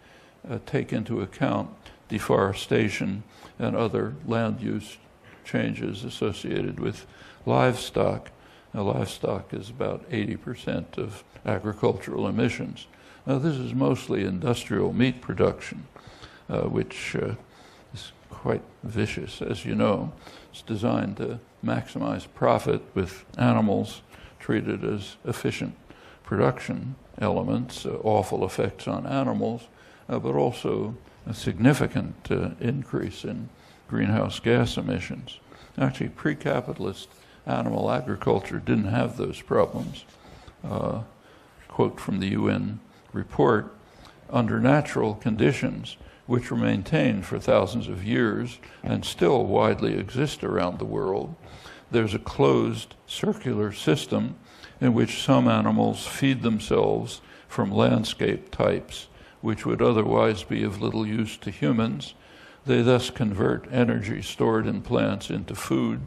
take into account deforestation and other land use changes associated with livestock. Now, livestock is about 80% of agricultural emissions. Now, this is mostly industrial meat production, which is quite vicious, as you know. It's designed to maximize profit with animals treated as efficient production elements, awful effects on animals, but also a significant increase in greenhouse gas emissions. Actually, pre-capitalist animal agriculture didn't have those problems. Quote from the UN report, under natural conditions, which were maintained for thousands of years and still widely exist around the world, there's a closed circular system in which some animals feed themselves from landscape types which would otherwise be of little use to humans. They thus convert energy stored in plants into food,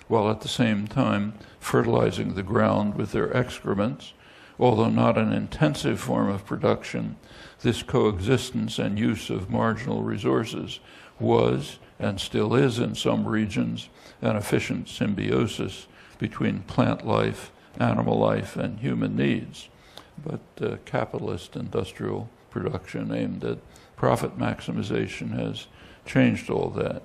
while at the same time fertilizing the ground with their excrements. Although not an intensive form of production, this coexistence and use of marginal resources was, and still is in some regions, an efficient symbiosis between plant life, animal life, and human needs. But capitalist industrial production aimed at profit maximization has changed all that.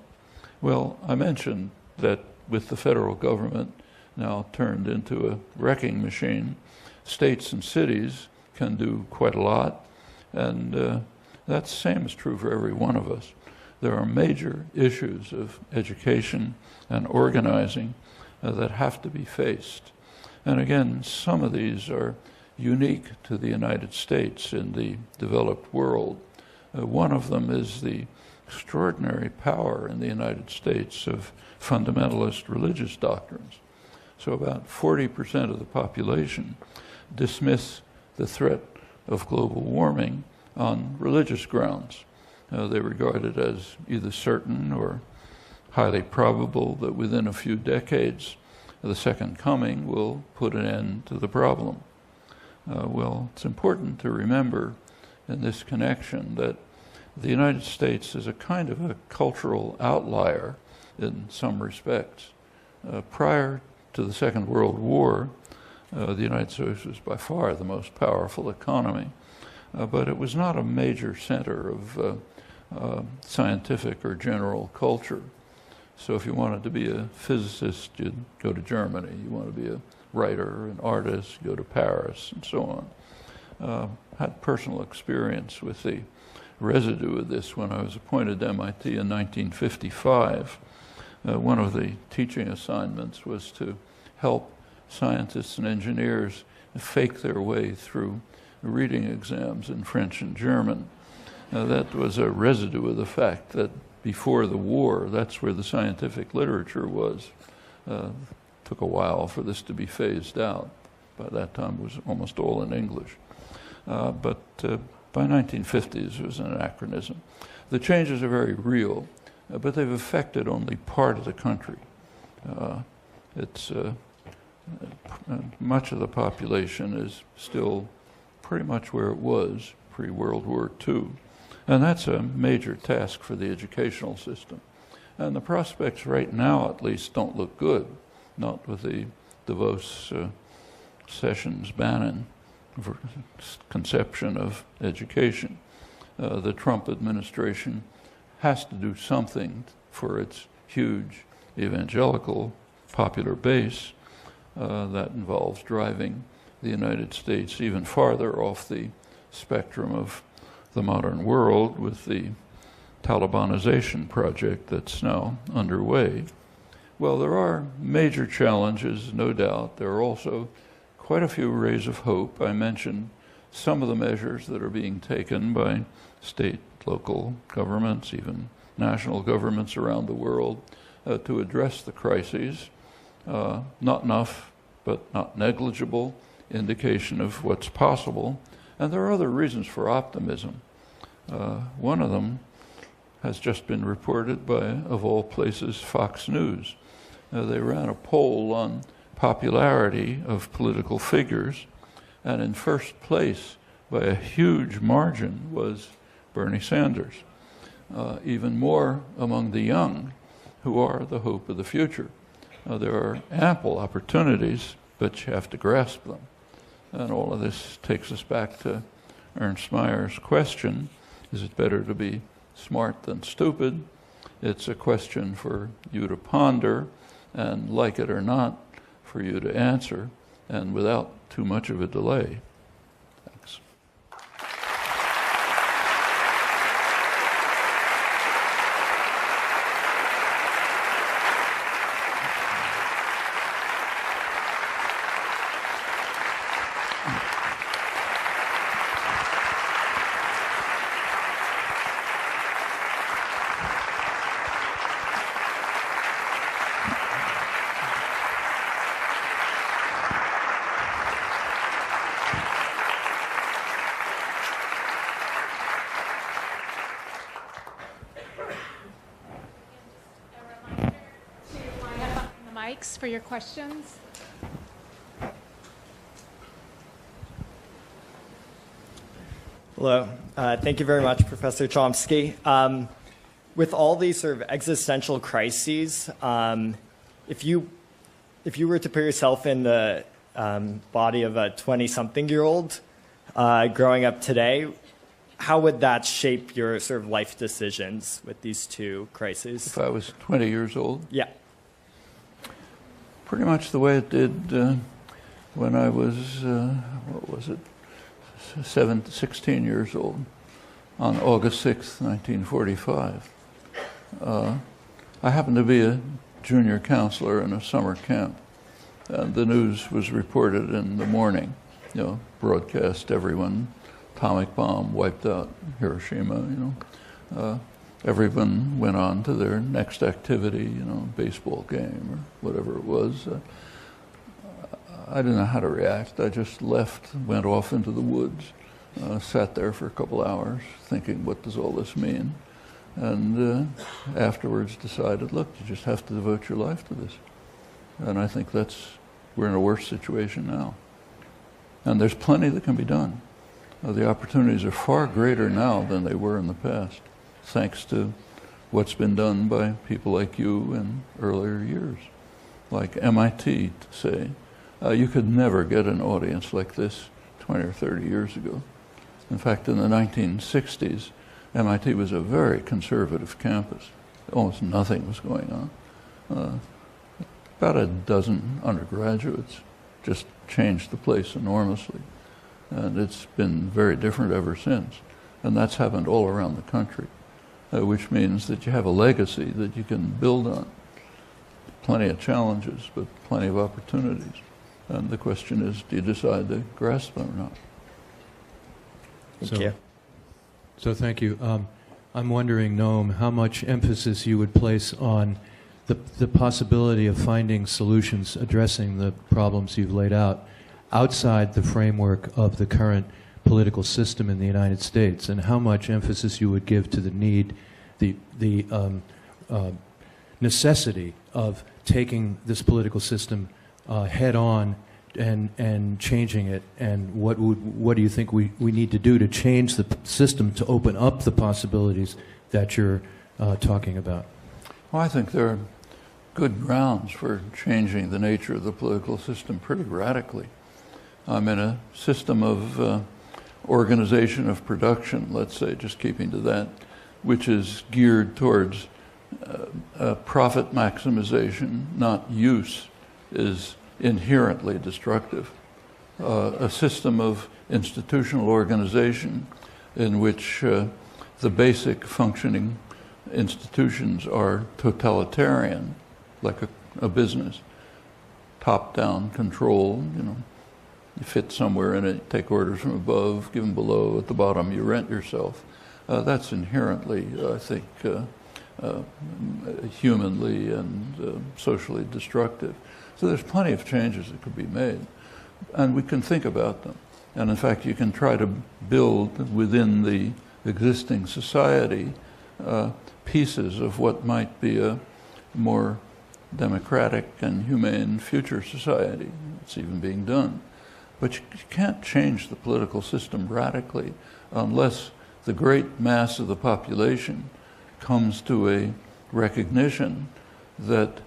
Well, I mentioned that with the federal government now turned into a wrecking machine, states and cities can do quite a lot, and that same is true for every one of us. There are major issues of education and organizing that have to be faced. And again, some of these are unique to the United States in the developed world. One of them is the extraordinary power in the United States of fundamentalist religious doctrines. So about 40% of the population dismiss the threat of global warming on religious grounds. They regard it as either certain or highly probable that within a few decades the second coming will put an end to the problem. Well, it's important to remember in this connection that the United States is a kind of a cultural outlier in some respects. Prior to the Second World War, the United States was by far the most powerful economy, but it was not a major center of scientific or general culture. So if you wanted to be a physicist, you'd go to Germany. You want to be a writer, an artist, go to Paris, and so on. Had personal experience with the residue of this when I was appointed to MIT in 1955. One of the teaching assignments was to help scientists and engineers fake their way through reading exams in French and German. That was a residue of the fact that before the war, that's where the scientific literature was. Took a while for this to be phased out. By that time, it was almost all in English. But by 1950s, it was an anachronism. The changes are very real, but they've affected only part of the country. Much of the population is still pretty much where it was pre-World War II. And that's a major task for the educational system. And the prospects right now, at least, don't look good, not with the DeVos Sessions-Bannon conception of education. The Trump administration has to do something for its huge evangelical popular base that involves driving the United States even farther off the spectrum of the modern world with the Talibanization project that's now underway. Well, there are major challenges, no doubt. There are also quite a few rays of hope. I mentioned some of the measures that are being taken by state, local governments, even national governments around the world to address the crises. Not enough, but not negligible indication of what's possible. And there are other reasons for optimism. One of them has just been reported by, of all places, Fox News. They ran a poll on popularity of political figures, and in first place, by a huge margin, was Bernie Sanders. Even more among the young, who are the hope of the future. There are ample opportunities, but you have to grasp them. And all of this takes us back to Ernst Mayer's question, is it better to be smart than stupid? It's a question for you to ponder, and like it or not, for you to answer, and without too much of a delay. Thanks. For your questions. Hello. Thank you very much, Professor Chomsky. With all these sort of existential crises, if you were to put yourself in the body of a 20-something-year-old growing up today, how would that shape your sort of life decisions with these two crises? If I was 20 years old? Yeah. Pretty much the way it did when I was, 16 years old, on August 6th, 1945. I happened to be a junior counselor in a summer camp, and the news was reported in the morning, broadcast everyone, atomic bomb wiped out Hiroshima, everyone went on to their next activity, baseball game or whatever it was. I didn't know how to react. I just left, went off into the woods, sat there for a couple hours thinking, what does all this mean? And afterwards decided, look, you just have to devote your life to this. And I think we're in a worse situation now. And there's plenty that can be done. The opportunities are far greater now than they were in the past, thanks to what's been done by people like you in earlier years, like MIT, to say. You could never get an audience like this 20 or 30 years ago. In fact, in the 1960s, MIT was a very conservative campus. Almost nothing was going on. About a dozen undergraduates just changed the place enormously. And it's been very different ever since. And that's happened all around the country. Which means that you have a legacy that you can build on. Plenty of challenges, but plenty of opportunities. And the question is, do you decide to grasp them or not? Thank you. So thank you. I'm wondering, Noam, how much emphasis you would place on the possibility of finding solutions addressing the problems you've laid out outside the framework of the current political system in the United States, and how much emphasis you would give to the need, the necessity of taking this political system head on and changing it, and what do you think we need to do to change the system to open up the possibilities that you're talking about? Well, I think there are good grounds for changing the nature of the political system pretty radically. I'm in a system of organization of production, let's say, just keeping to that, which is geared towards profit maximization, not use, is inherently destructive. A system of institutional organization in which the basic functioning institutions are totalitarian, like a business, top-down control, you fit somewhere in it, take orders from above, give them below, at the bottom you rent yourself. That's inherently, I think, humanly and socially destructive. So there's plenty of changes that could be made, and we can think about them. And in fact, you can try to build within the existing society pieces of what might be a more democratic and humane future society. It's even being done. But you can't change the political system radically unless the great mass of the population comes to a recognition that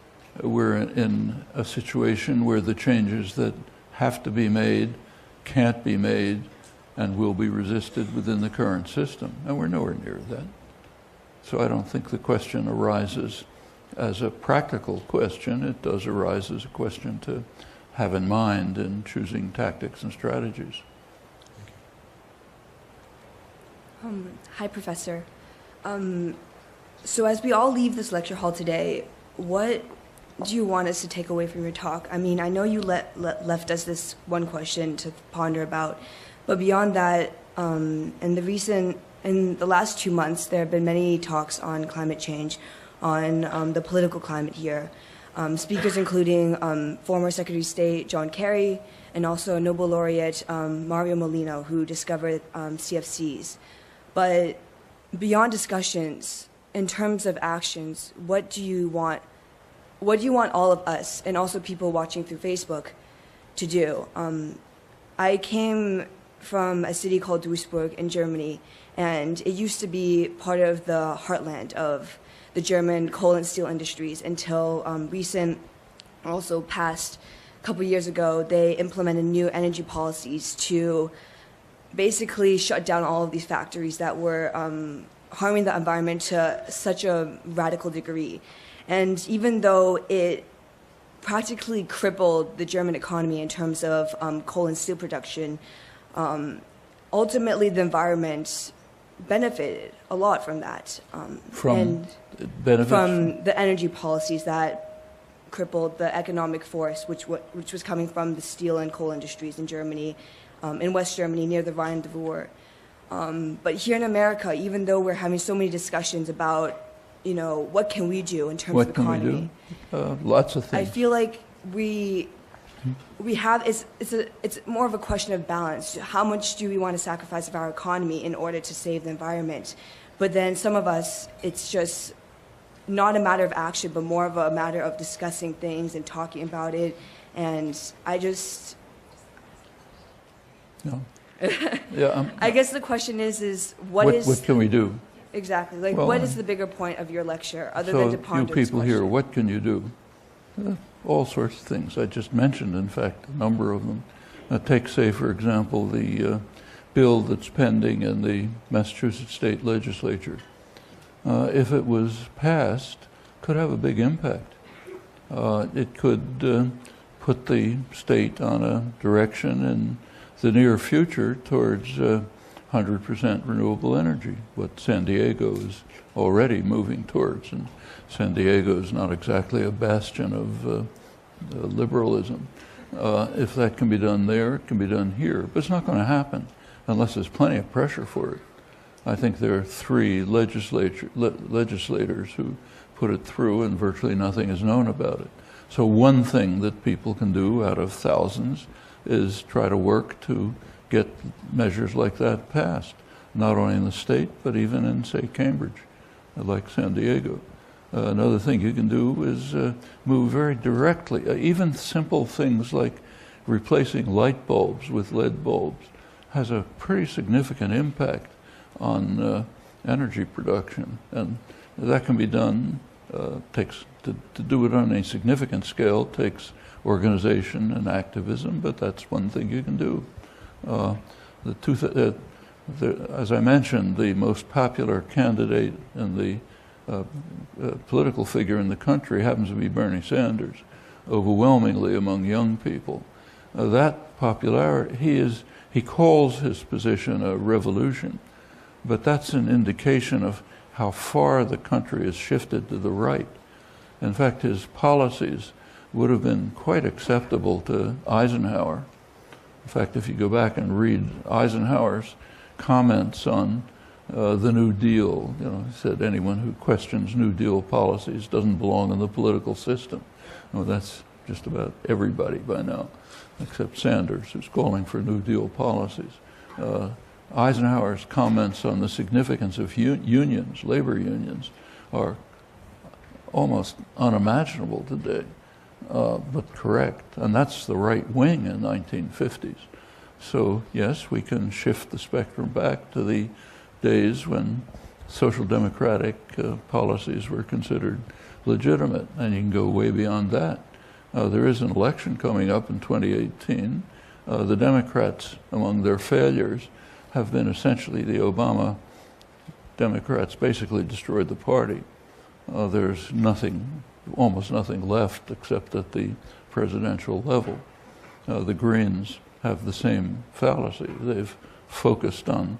we're in a situation where the changes that have to be made can't be made and will be resisted within the current system. And we're nowhere near that. So I don't think the question arises as a practical question. It does arise as a question to have in mind in choosing tactics and strategies. Hi, Professor. So as we all leave this lecture hall today, what do you want us to take away from your talk? I mean, I know you left us this one question to ponder about, but beyond that, in the last 2 months, there have been many talks on climate change, on the political climate here. Speakers including former Secretary of State John Kerry and also Nobel laureate Mario Molino, who discovered CFCs. But beyond discussions, in terms of actions, what do you want all of us, and also people watching through Facebook, to do? I came from a city called Duisburg in Germany, and it used to be part of the heartland of the German coal and steel industries until past a couple years ago, they implemented new energy policies to basically shut down all of these factories that were harming the environment to such a radical degree. And even though it practically crippled the German economy in terms of coal and steel production, ultimately the environment benefited a lot from that. From the energy policies that crippled the economic force, which was coming from the steel and coal industries in Germany, in West Germany near the Rhine and the Ruhr. But here in America, even though we're having so many discussions about, what can we do in terms of economy? What can we do? Lots of things. I feel like we have, it's more of a question of balance. How much do we want to sacrifice of our economy in order to save the environment? But then some of us, it's just not a matter of action, but more of a matter of discussing things and talking about it. And I just... No. Yeah, I guess the question is what can we do? Exactly. Like, what is the bigger point of your lecture, other than to ponder you this people question? here, what can you do? All sorts of things. I just mentioned, in fact, a number of them. Take, say, for example, the bill that's pending in the Massachusetts State Legislature. If it was passed, could have a big impact. It could put the state on a direction in the near future towards 100% renewable energy, what San Diego is already moving towards. And San Diego is not exactly a bastion of liberalism. If that can be done there, it can be done here. But it's not going to happen unless there's plenty of pressure for it. I think there are 3 legislators who put it through, and virtually nothing is known about it. So one thing that people can do out of thousands is try to work to get measures like that passed, not only in the state, but even in, say, Cambridge, like San Diego. Another thing you can do is move very directly, even simple things like replacing light bulbs with lead bulbs has a pretty significant impact on energy production, and that can be done. To do it on a significant scale takes organization and activism, but that's one thing you can do. As I mentioned, the most popular candidate and the political figure in the country happens to be Bernie Sanders, overwhelmingly among young people. That popularity, he calls his position a revolution, but that's an indication of how far the country has shifted to the right. In fact, his policies would have been quite acceptable to Eisenhower. In fact, if you go back and read Eisenhower's comments on the New Deal, he said anyone who questions New Deal policies doesn't belong in the political system. Well, that's just about everybody by now, except Sanders, who's calling for New Deal policies. Eisenhower's comments on the significance of unions, labor unions, are almost unimaginable today, but correct. And that's the right wing in the 1950s. So yes, we can shift the spectrum back to the days when social democratic policies were considered legitimate, and you can go way beyond that. There is an election coming up in 2018. The Democrats, among their failures, have been essentially the Obama Democrats basically destroyed the party. There's almost nothing left except at the presidential level. The Greens have the same fallacy. They've focused on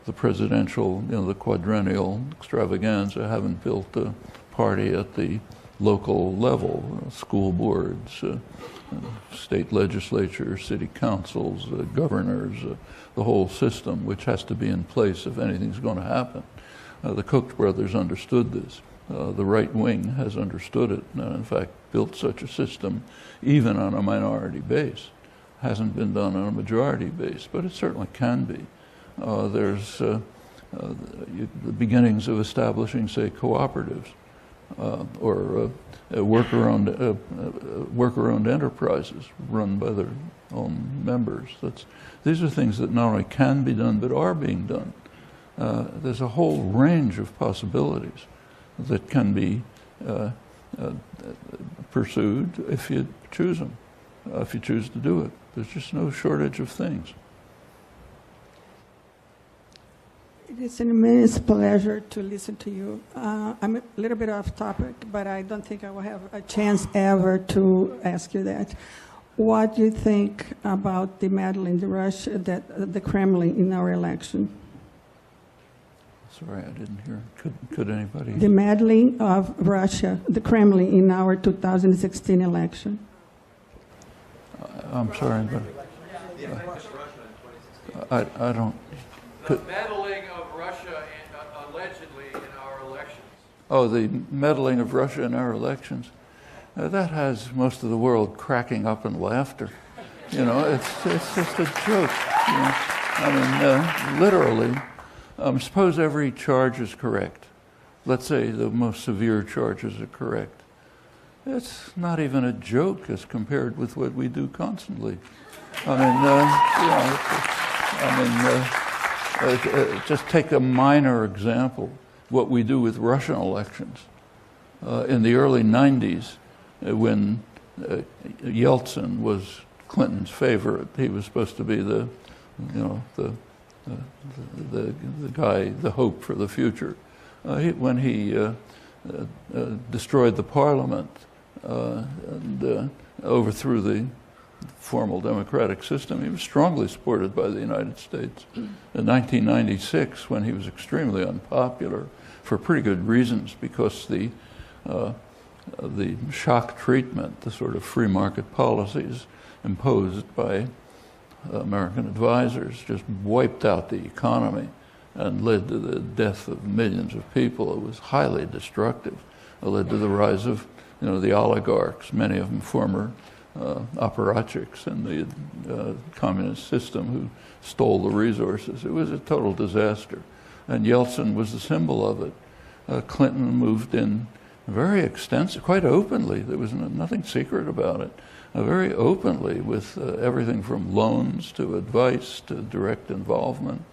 the presidential, the quadrennial extravaganza, haven't built a party at the local level, school boards, state legislatures, city councils, governors, the whole system, which has to be in place if anything's going to happen. The Koch brothers understood this. The right wing has understood it, and in fact built such a system even on a minority base. Hasn't been done on a majority base, but it certainly can be. There's the beginnings of establishing, say, cooperatives or worker-owned enterprises run by their own members. These are things that not only can be done, but are being done. There's a whole range of possibilities that can be pursued if you choose them, if you choose to do it. There's just no shortage of things. It is an immense pleasure to listen to you. I'm a little bit off topic, but I don't think I will have a chance ever to ask you that. What do you think about the meddling, the Kremlin in our election? Sorry, I didn't hear. Could anybody? The meddling of Russia, the Kremlin, in our 2016 election. I'm sorry, but I don't. The meddling of Russia allegedly in our elections. Oh, the meddling of Russia in our elections. That has most of the world cracking up in laughter. It's just a joke. Literally. Suppose every charge is correct. Let's say the most severe charges are correct. It's not even a joke as compared with what we do constantly. Just take a minor example, what we do with Russian elections. In the early 90s, when Yeltsin was Clinton's favorite, he was supposed to be the guy, the hope for the future. When he destroyed the parliament and overthrew the formal democratic system, he was strongly supported by the United States. In 1996, when he was extremely unpopular, for pretty good reasons, because the shock treatment, the sort of free market policies imposed by American advisors just wiped out the economy and led to the death of millions of people. It was highly destructive. It led to the rise of, the oligarchs, many of them former apparatchiks in the communist system who stole the resources. It was a total disaster. And Yeltsin was the symbol of it. Clinton moved in very extensive, quite openly. There was nothing secret about it. very openly with everything from loans to advice to direct involvement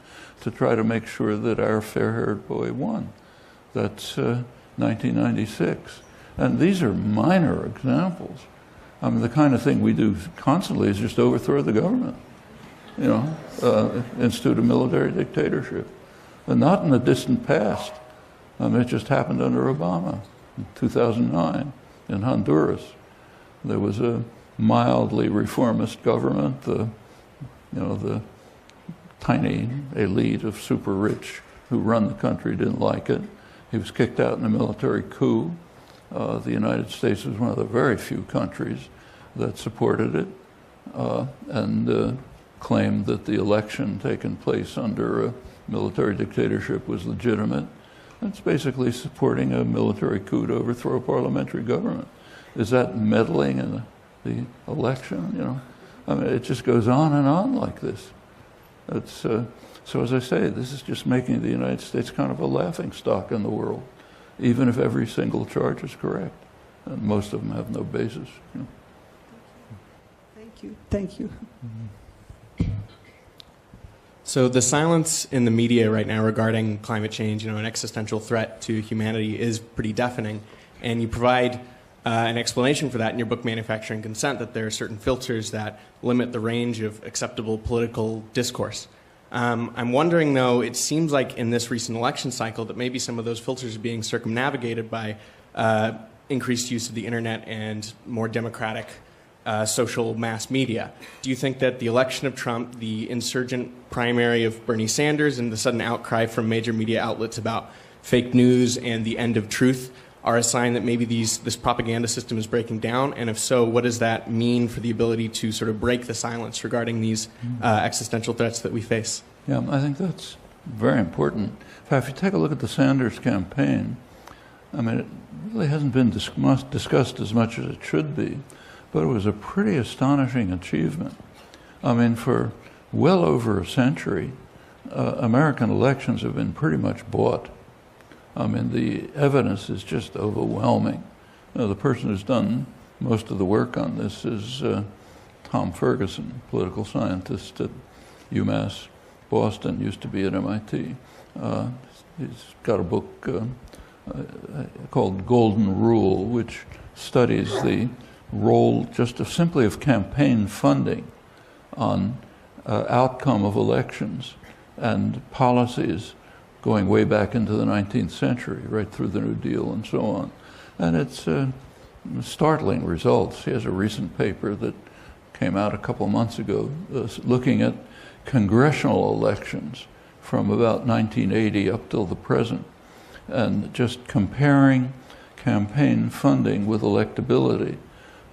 to try to make sure that our fair-haired boy won. That's 1996. And these are minor examples. I mean, the kind of thing we do constantly is just overthrow the government, you know, institute a military dictatorship. And not in the distant past. I mean, it just happened under Obama in 2009 in Honduras. There was a mildly reformist government. The tiny elite of super rich who run the country didn't like it. He was kicked out in a military coup. The United States was one of the very few countries that supported it and claimed that the election taken place under a military dictatorship was legitimate. It's basically supporting a military coup to overthrow parliamentary government. Is that meddling in the election? You know, I mean, it just goes on and on like this. It's, so as I say, this is just making the United States kind of a laughing stock in the world, even if every single charge is correct. And most of them have no basis. You know. Thank you. Thank you. So the silence in the media right now regarding climate change, you know, an existential threat to humanity is pretty deafening. And you provide an explanation for that in your book, Manufacturing Consent, that there are certain filters that limit the range of acceptable political discourse. I'm wondering, though, it seems like in this recent election cycle that maybe some of those filters are being circumnavigated by increased use of the internet and more democratic social mass media. Do you think that the election of Trump, the insurgent primary of Bernie Sanders, and the sudden outcry from major media outlets about fake news and the end of truth are a sign that maybe this propaganda system is breaking down? And if so, what does that mean for the ability to sort of break the silence regarding these existential threats that we face? Yeah, I think that's very important. In fact, if you take a look at the Sanders campaign, I mean, it really hasn't been discussed as much as it should be, but it was a pretty astonishing achievement. I mean, for well over a century, American elections have been pretty much bought. I mean, the evidence is just overwhelming. You know, the person who's done most of the work on this is Tom Ferguson, political scientist at UMass Boston, used to be at MIT. He's got a book called Golden Rule, which studies the role just simply of campaign funding on outcome of elections and policies going way back into the 19th century, right through the New Deal and so on. And it's startling results. He has a recent paper that came out a couple months ago looking at congressional elections from about 1980 up till the present, and just comparing campaign funding with electability.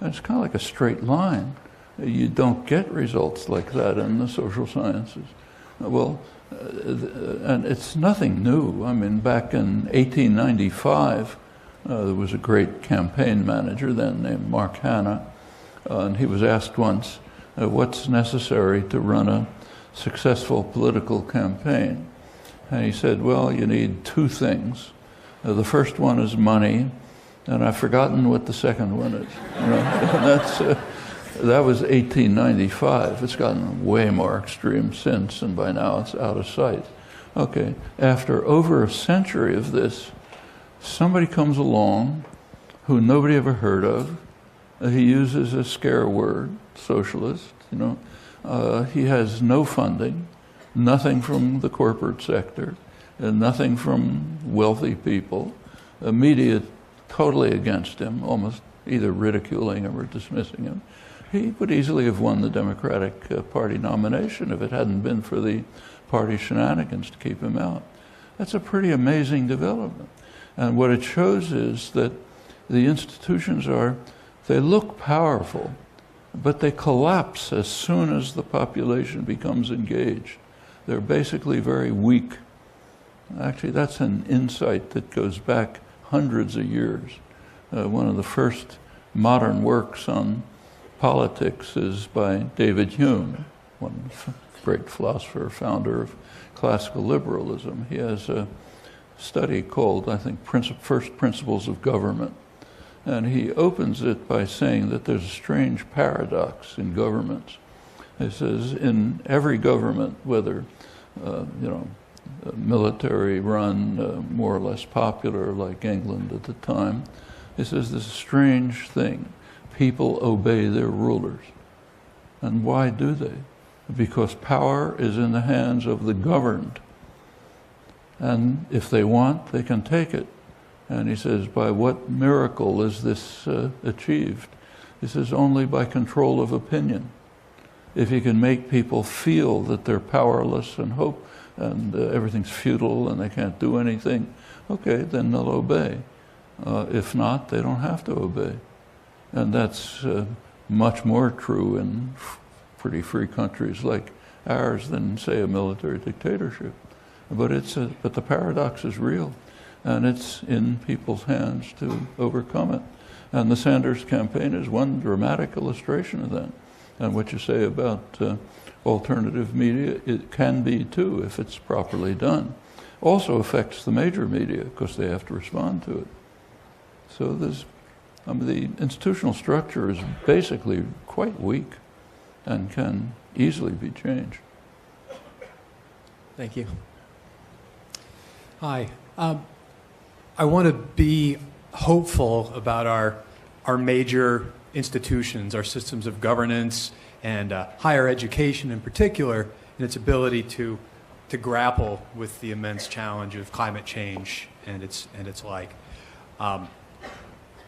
And it's kind of like a straight line. You don't get results like that in the social sciences. Well, and it's nothing new. I mean, back in 1895, there was a great campaign manager then named Mark Hanna, and he was asked once, what's necessary to run a successful political campaign? And he said, well, you need two things. The first one is money, and I've forgotten what the second one is. You know? And that was 1895. It's gotten way more extreme since, and by now it's out of sight. Okay, after over a century of this, somebody comes along who nobody ever heard of. He uses a scare word, socialist, you know. He has no funding, nothing from the corporate sector, and nothing from wealthy people. The media totally against him, almost either ridiculing him or dismissing him. He would easily have won the Democratic Party nomination if it hadn't been for the party shenanigans to keep him out. That's a pretty amazing development. And what it shows is that the institutions they look powerful, but they collapse as soon as the population becomes engaged. They're basically very weak. Actually, that's an insight that goes back hundreds of years. One of the first modern works on politics is by David Hume, one great philosopher, founder of classical liberalism. He has a study called, I think, First Principles of Government. And he opens it by saying that there's a strange paradox in governments. He says, in every government, whether, military run, more or less popular, like England at the time, he says this strange thing. People obey their rulers. And why do they? Because power is in the hands of the governed. And if they want, they can take it. And he says, by what miracle is this achieved? He says, only by control of opinion. If you can make people feel that they're powerless and hope and everything's futile and they can't do anything, okay, then they'll obey. If not, they don't have to obey. And that's much more true in pretty free countries like ours than, say, a military dictatorship. But the paradox is real, and it's in people's hands to overcome it. And the Sanders campaign is one dramatic illustration of that. And what you say about alternative media, it can be too if it's properly done. Also affects the major media because they have to respond to it. So the institutional structure is basically quite weak and can easily be changed. Thank you. Hi. I want to be hopeful about our major institutions, our systems of governance, and higher education in particular, and its ability to grapple with the immense challenge of climate change and its like.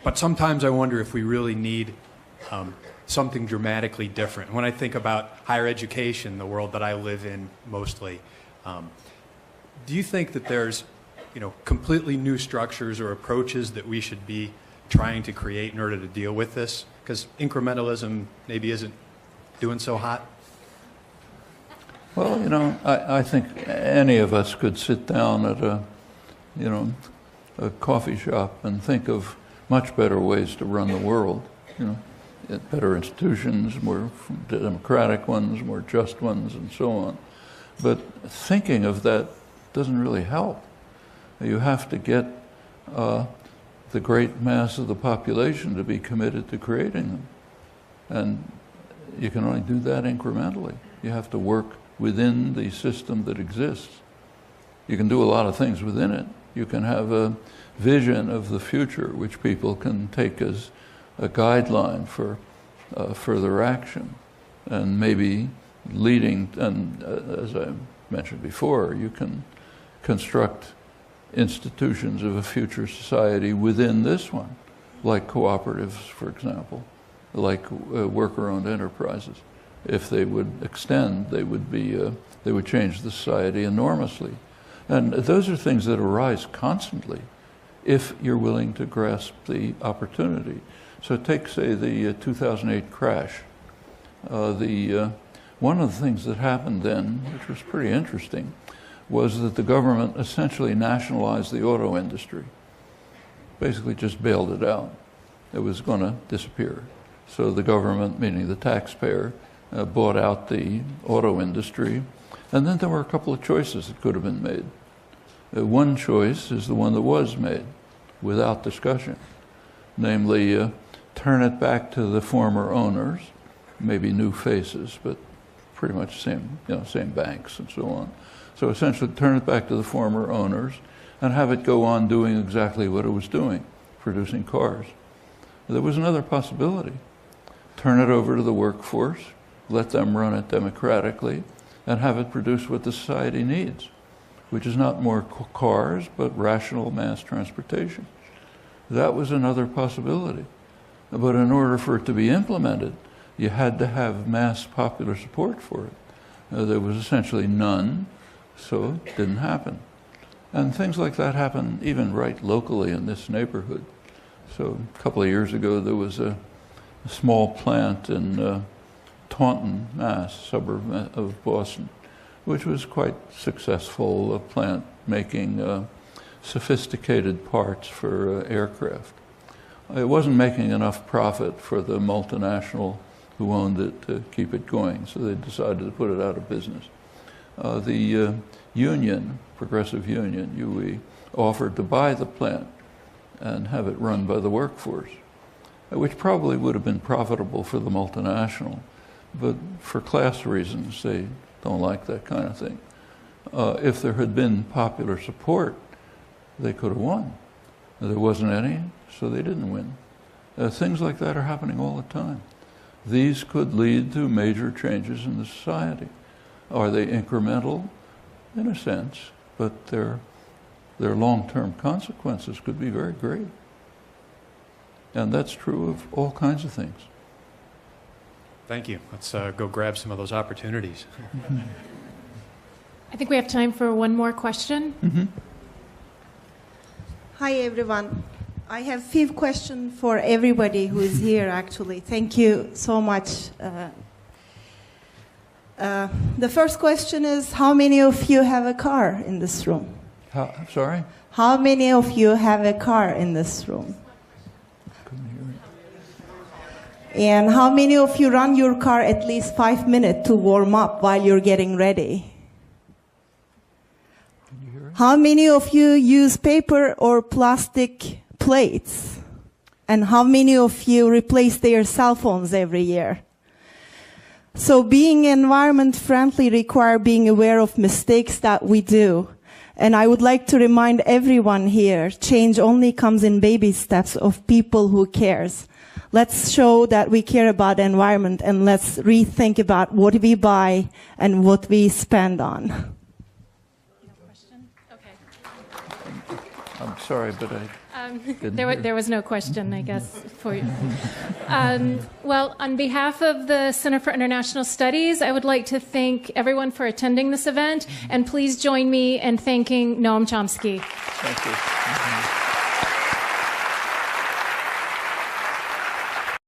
But sometimes I wonder if we really need something dramatically different. When I think about higher education, the world that I live in mostly, do you think that there's completely new structures or approaches that we should be trying to create in order to deal with this? Because incrementalism maybe isn't doing so hot. Well, I think any of us could sit down at a coffee shop and think of much better ways to run the world. Better institutions, more democratic ones, more just ones, and so on. But thinking of that doesn't really help. You have to get the great mass of the population to be committed to creating them. And you can only do that incrementally. You have to work within the system that exists. You can do a lot of things within it. You can have a vision of the future which people can take as a guideline for further action, and maybe leading, and as I mentioned before, you can construct institutions of a future society within this one, like cooperatives, for example, like worker-owned enterprises. If they would extend, they would change the society enormously. And those are things that arise constantly if you're willing to grasp the opportunity. So take, say, the 2008 crash. One of the things that happened then, which was pretty interesting, was that the government essentially nationalized the auto industry. Basically just bailed it out. It was going to disappear. So the government, meaning the taxpayer, bought out the auto industry. And then there were a couple of choices that could have been made. One choice is the one that was made, without discussion. Namely, turn it back to the former owners, maybe new faces, but pretty much same banks and so on. So essentially turn it back to the former owners and have it go on doing exactly what it was doing, producing cars. There was another possibility. Turn it over to the workforce, let them run it democratically, and have it produce what the society needs, which is not more cars, but rational mass transportation. That was another possibility. But in order for it to be implemented, you had to have mass popular support for it. There was essentially none, so it didn't happen. And things like that happen even right locally in this neighborhood. So a couple of years ago, there was a small plant in Taunton, Mass., suburb of Boston, which was quite successful, a plant making sophisticated parts for aircraft. It wasn't making enough profit for the multinational who owned it to keep it going, so they decided to put it out of business. The union, Progressive Union, UE, offered to buy the plant and have it run by the workforce. which probably would have been profitable for the multinational, but for class reasons, they don't like that kind of thing. If there had been popular support, they could have won. There wasn't any, so they didn't win. Things like that are happening all the time. These could lead to major changes in the society. Are they incremental? In a sense, but their long-term consequences could be very great. And that's true of all kinds of things. Thank you. Let's go grab some of those opportunities. I think we have time for one more question. Mm-hmm. Hi, everyone. I have 5 questions for everybody who is here, actually. Thank you so much. The first question is, how many of you have a car in this room? Sorry? How many of you have a car in this room? Couldn't hear it. And how many of you run your car at least 5 minutes to warm up while you're getting ready? Can you hear it? How many of you use paper or plastic plates? And how many of you replace their cell phones every year? So being environment friendly requires being aware of mistakes that we do. And I would like to remind everyone here, change only comes in baby steps of people who cares. Let's show that we care about the environment, and let's rethink about what we buy and what we spend on. I'm sorry, but there was no question, I guess, for you. Well, on behalf of the Center for International Studies, I would like to thank everyone for attending this event, and please join me in thanking Noam Chomsky. Thank you.